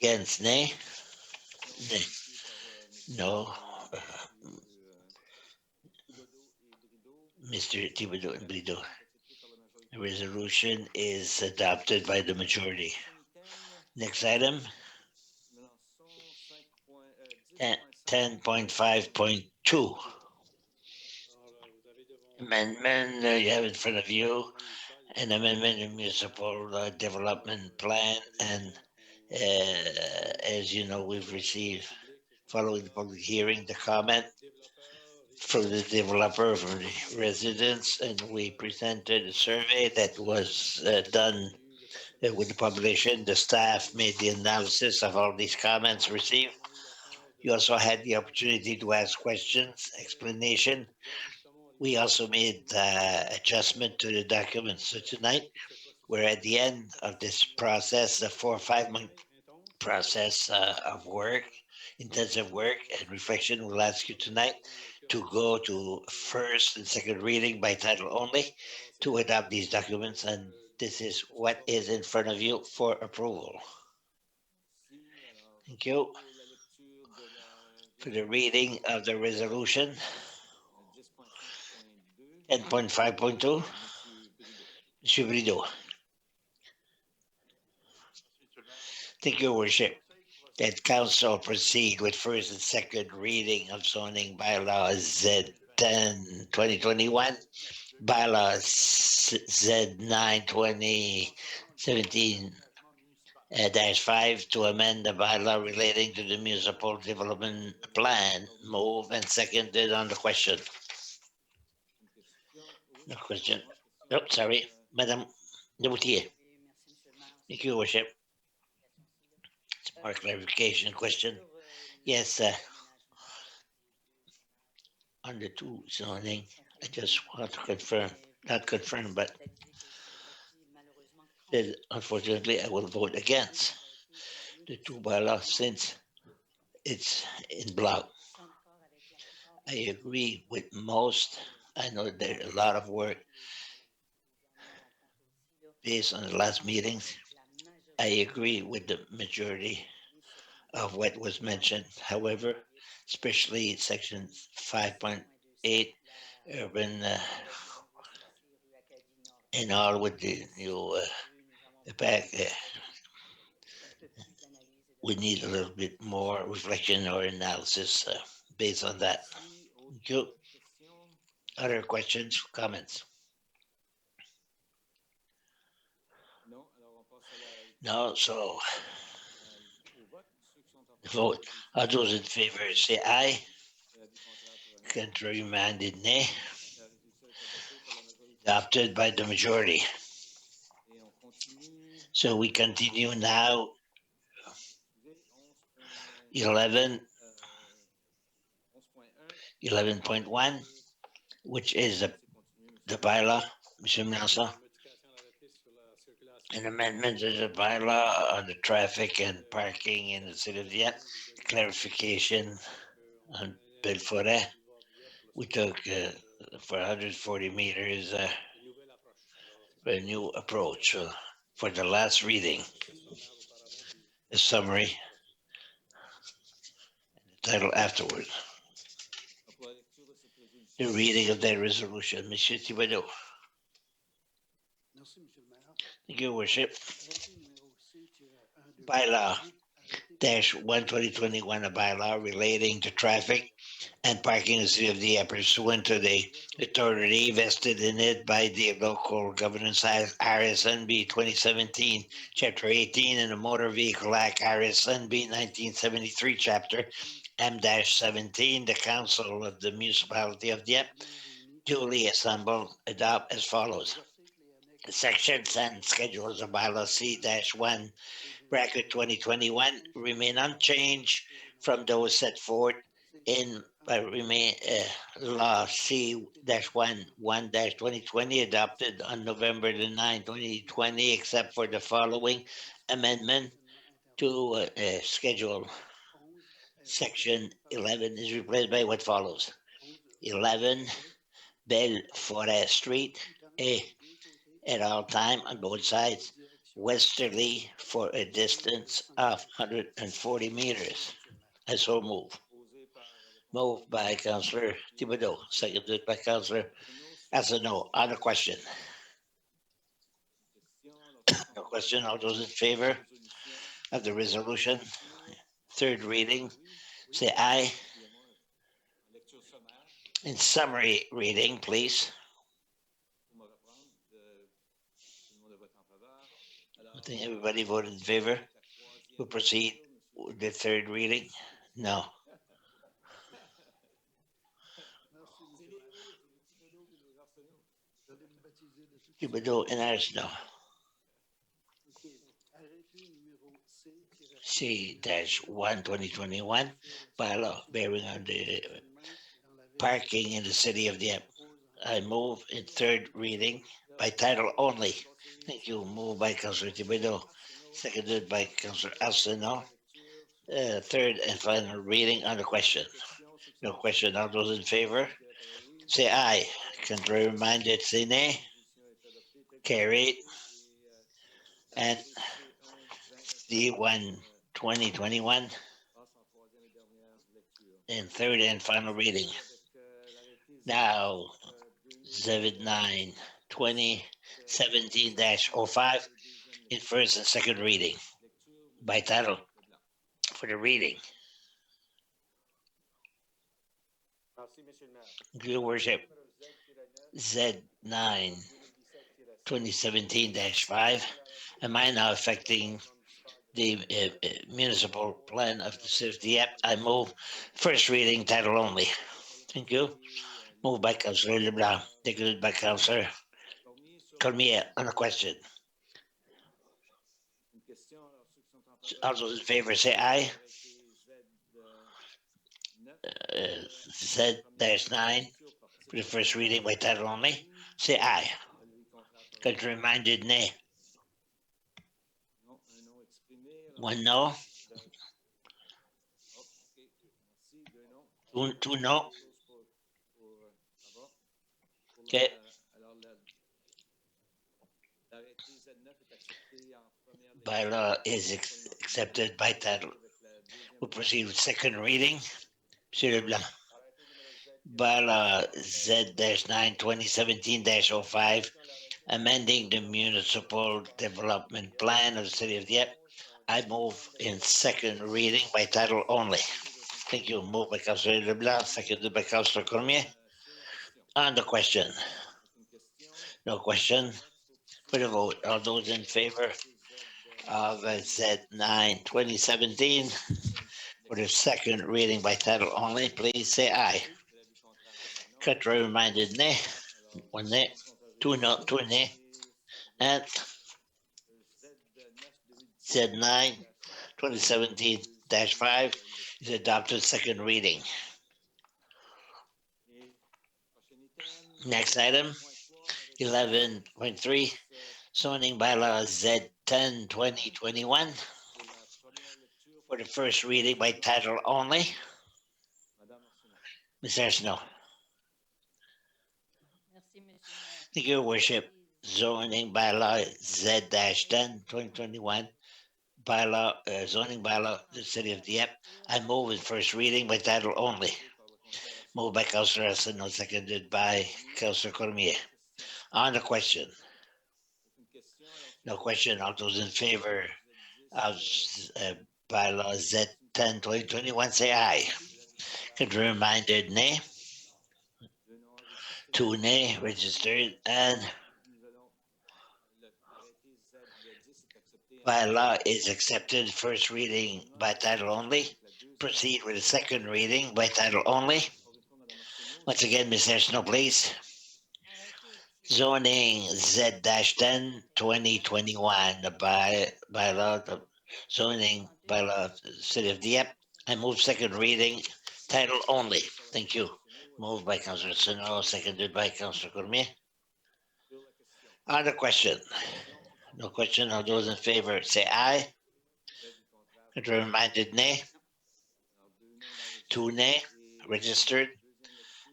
Against, nay? Nay. No. Mr. Thibodeau and Brideau. The resolution is adopted by the majority. Next item. 10.5.2. Amendment you have in front of you. an amendment in municipal development plan. And as you know, we've received, following the public hearing, the comment from the developer, from the residents, and we presented a survey that was done with the population. The staff made the analysis of all these comments received. You also had the opportunity to ask questions, explanation. We also made adjustment to the documents. So tonight, we're at the end of this process, a 4 or 5 month process of work, intensive work and reflection. We'll ask you tonight to go to first and second reading by title only to adopt these documents, and this is what is in front of you for approval. Thank you for the reading of the resolution. 10.5.2, Monsieur Brideau. Thank you, Your Worship. That council proceed with first and second reading of zoning bylaws Z10 2021, bylaws Z9 2017 -5 to amend the bylaw relating to the municipal development plan. Move and seconded on the question. No question. Nope, sorry. Madam Lamoutier. Thank you, Your Worship. It's more clarification question. Yes, on the two zoning, I just want to confirm, not confirm, but that unfortunately I will vote against the two bylaws since it's in block. I agree with most. I know there's a lot of work based on the last meetings. I agree with the majority of what was mentioned. However, especially section 5.8, urban and all with the new back, we need a little bit more reflection or analysis based on that. Thank you. Other questions, comments? No, so vote. All those in favor say aye. Contrary minded nay. Adopted by the majority. So we continue now. 11.1, which is the bylaw, Mr. Melanson. An amendment to the bylaw on the traffic and parking in the city of Dieppe. Clarification on Belforêt. We took for 140 meters a new approach for the last reading. A summary. The title afterwards. The reading of that resolution, Monsieur Thibodeau. Thank you, Worship. Bylaw -1 2021, a bylaw relating to traffic and parking in the city of Dieppe pursuant to the authority vested in it by the local governance act RSNB 2017, Chapter 18, and the Motor Vehicle Act RSNB 1973, Chapter M-17, the Council of the Municipality of Dieppe, duly assembled, adopt as follows. The sections and schedules of bylaw C-1 bracket 2021 remain unchanged from those set forth in law C-1-2020 adopted on November the 9th, 2020, except for the following amendment to schedule. Section 11 is replaced by what follows. 11 Belforêt Street, at all time on both sides, westerly for a distance of 140 meters. I so move. Moved by Councillor Thibodeau, seconded by Councillor Asano. On the question. No question. All those in favor of the resolution, third reading, say aye. In summary reading, please. think everybody voted in favor. We'll proceed with the third reading. No. Thibodeau and ours, no. C-1 2021 bylaw bearing on the parking in the city of Dieppe. I move in third reading by title only. Thank you. Moved by Councillor Thibodeau, seconded by Councillor Arsenault. Third and final reading on the question. No question. All those in favor, say aye. Contrary minded, say nay. Carried. And C-1 2021 in third and final reading. Now, Z9 2017-05 in first and second reading by title for the reading. Your worship, Z9 2017-5, am I now affecting the municipal plan of the city of Dieppe? I move first reading title only. Thank you. Moved by Councillor LeBlanc, seconded by Councillor Cormier on the question. All those in favor say aye. Z-9 for the first reading by title only. Say aye. Contrary minded, nay. One no. Two no. Okay. Bylaw is accepted by title. We'll proceed with second reading. Monsieur LeBlanc. Bylaw Z-9 2017-05, amending the municipal development plan of the city of Dieppe. I move in second reading by title only. Thank you. Moved by Councillor LeBlanc, seconded by Councillor Cormier. On the question. No question. For the vote, all those in favor of Z9 2017 for the second reading by title only, please say aye. Contrary minded, nay. One nay. Two no. Two nay. And Z9 2017-5 is adopted second reading. Next item, 11.3, zoning bylaw Z10 2021 for the first reading by title only. Ms. Arsenault. Thank you, worship. Zoning bylaw Z-10 2021 bylaw, zoning bylaw, the city of Dieppe. I move in first reading by title only. Moved by Councillor Arsenault, seconded by Councillor Cormier. On the question. No question. All those in favor of bylaw Z10 2021 say aye. Contrary minded, nay. Two nay registered, and bylaw is accepted. First reading by title only. Proceed with the second reading by title only. Once again, Ms. Arsenault, please. Zoning Z-10 2021, the bylaw, the zoning bylaw of the city of Dieppe. I move second reading, title only. Thank you. Moved by Councillor Arsenault, seconded by Councillor Cormier. On the question. No question. All those in favor say aye. Contrary minded, nay. Two nay registered.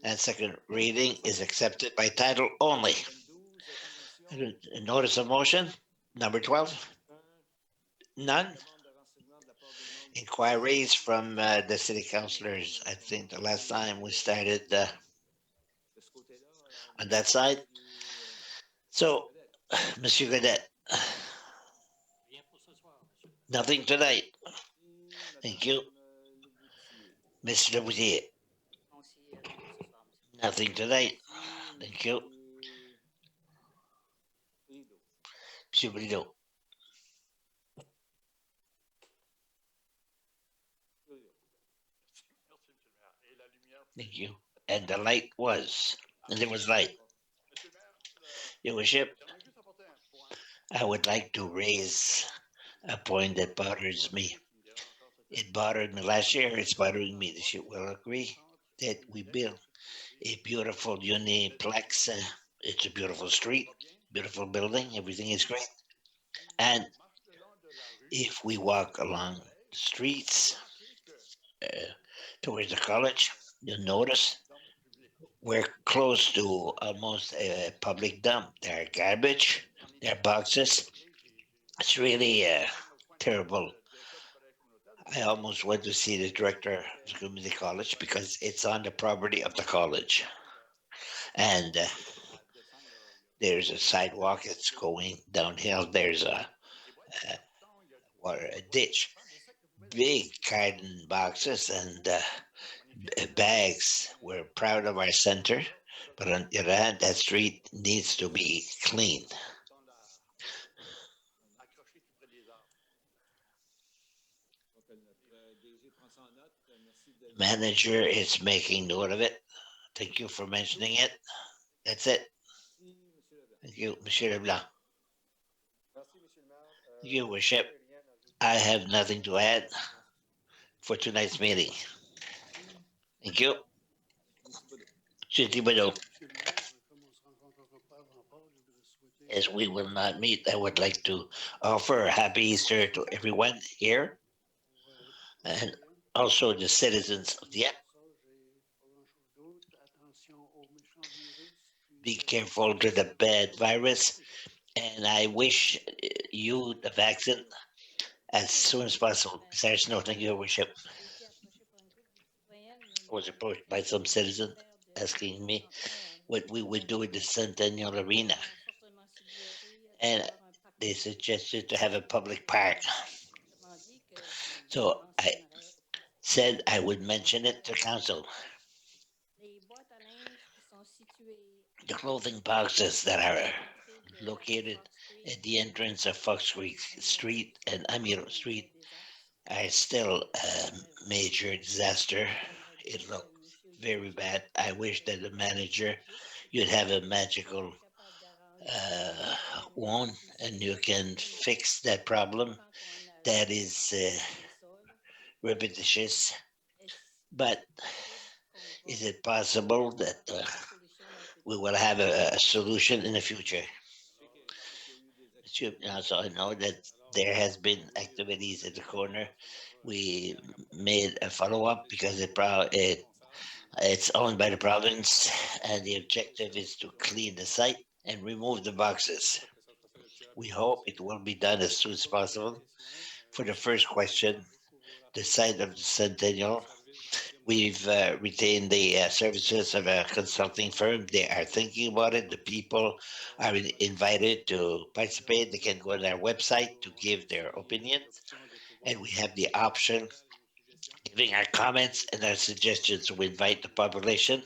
And second reading is accepted by title only. Notice of motion, number 12. None. Inquiries from the city councillors. I think the last time we started on that side. So, Monsieur Gaudet, nothing tonight. Thank you. Mr. Boutier. Nothing tonight. Thank you. Monsieur Brideau. Thank you. And the light was, and there was light. Your worship, I would like to raise a point that bothers me. It bothered me last year, it's bothering me this year. Will agree that we built a beautiful uniplex. It's a beautiful street, beautiful building, everything is great. And if we walk along the streets towards the college, you'll notice we're close to almost a public dump. There are garbage, there are boxes. It's really terrible. I almost went to see the director of the community college because it's on the property of the college. And there's a sidewalk that's going downhill. There's a ditch, big carton boxes and bags. We're proud of our center, but on the other hand, that street needs to be cleaned. Manager is making note of it. Thank you for mentioning it. That's it. Thank you, Monsieur LeBlanc. Thank you, worship. I have nothing to add for tonight's meeting. Thank you. Monsieur Thibodeau. As we will not meet, I would like to offer a happy Easter to everyone here and also the citizens of Dieppe. Be careful to the bad virus, and I wish you the vaccine as soon as possible. Besides, no, thank you, Your Worship. I was approached by some citizen asking me what we would do with the Centennial Arena, and they suggested to have a public park. So I said I would mention it to council. The clothing boxes that are located at the entrance of Fox Creek Street and Amiro Street are still a major disaster. It looked very bad. I wish that the manager, you'd have a magical wand and you can fix that problem. That is repetitious. But is it possible that we will have a solution in the future? Also, I know that there has been activities at the corner. We made a follow-up because it's owned by the province, and the objective is to clean the site and remove the boxes. We hope it will be done as soon as possible. For the first question, the site of the Centennial, we've retained the services of a consulting firm. They are thinking about it. The people are invited to participate. They can go on our website to give their opinion. And we have the option giving our comments and our suggestions. We invite the population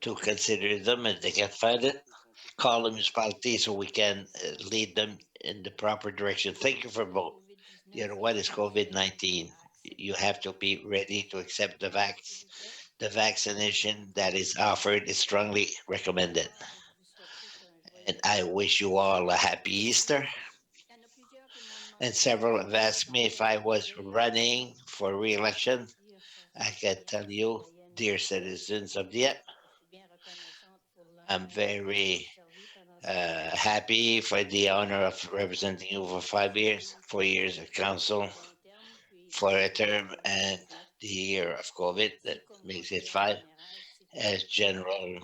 to consider them and they can find it. Call the municipality so we can lead them in the proper direction. Thank you for both. The other one is COVID-19. You have to be ready to accept the vaccination that is offered is strongly recommended. And I wish you all a happy Easter. And several have asked me if I was running for re-election. I can tell you, dear citizens of Dieppe, I'm very happy for the honor of representing you for 5 years, 4 years at council, for a term, and the year of COVID that makes it 5. As general,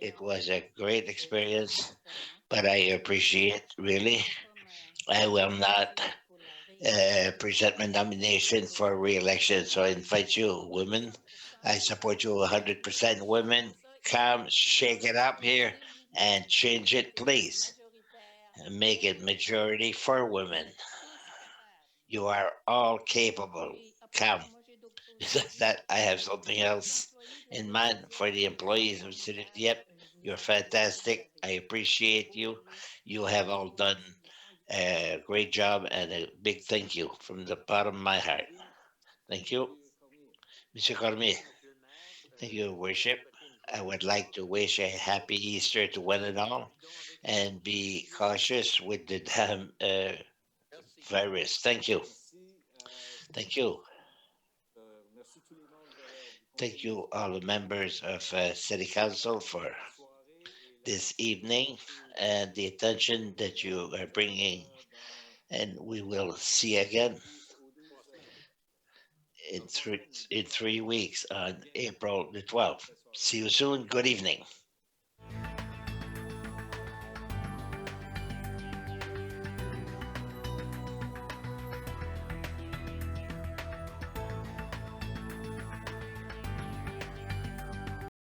it was a great experience, but I appreciate really. I will not present my nomination for re-election, so I invite you, women. I support you 100%. Women, come shake it up here and change it, please. And make it majority for women. You are all capable. Come. That I have something else in mind for the employees of the city of Dieppe. You're fantastic. I appreciate you. You have all done a great job and a big thank you from the bottom of my heart. Thank you. Monsieur Cormier. Thank you, Worship. I would like to wish a happy Easter to one and all, and be cautious with the damn virus. Thank you. Thank you. Thank you, all the members of City Council, for this evening and the attention that you are bringing. And we will see again in 3 weeks on April the 12th. See you soon. Good evening.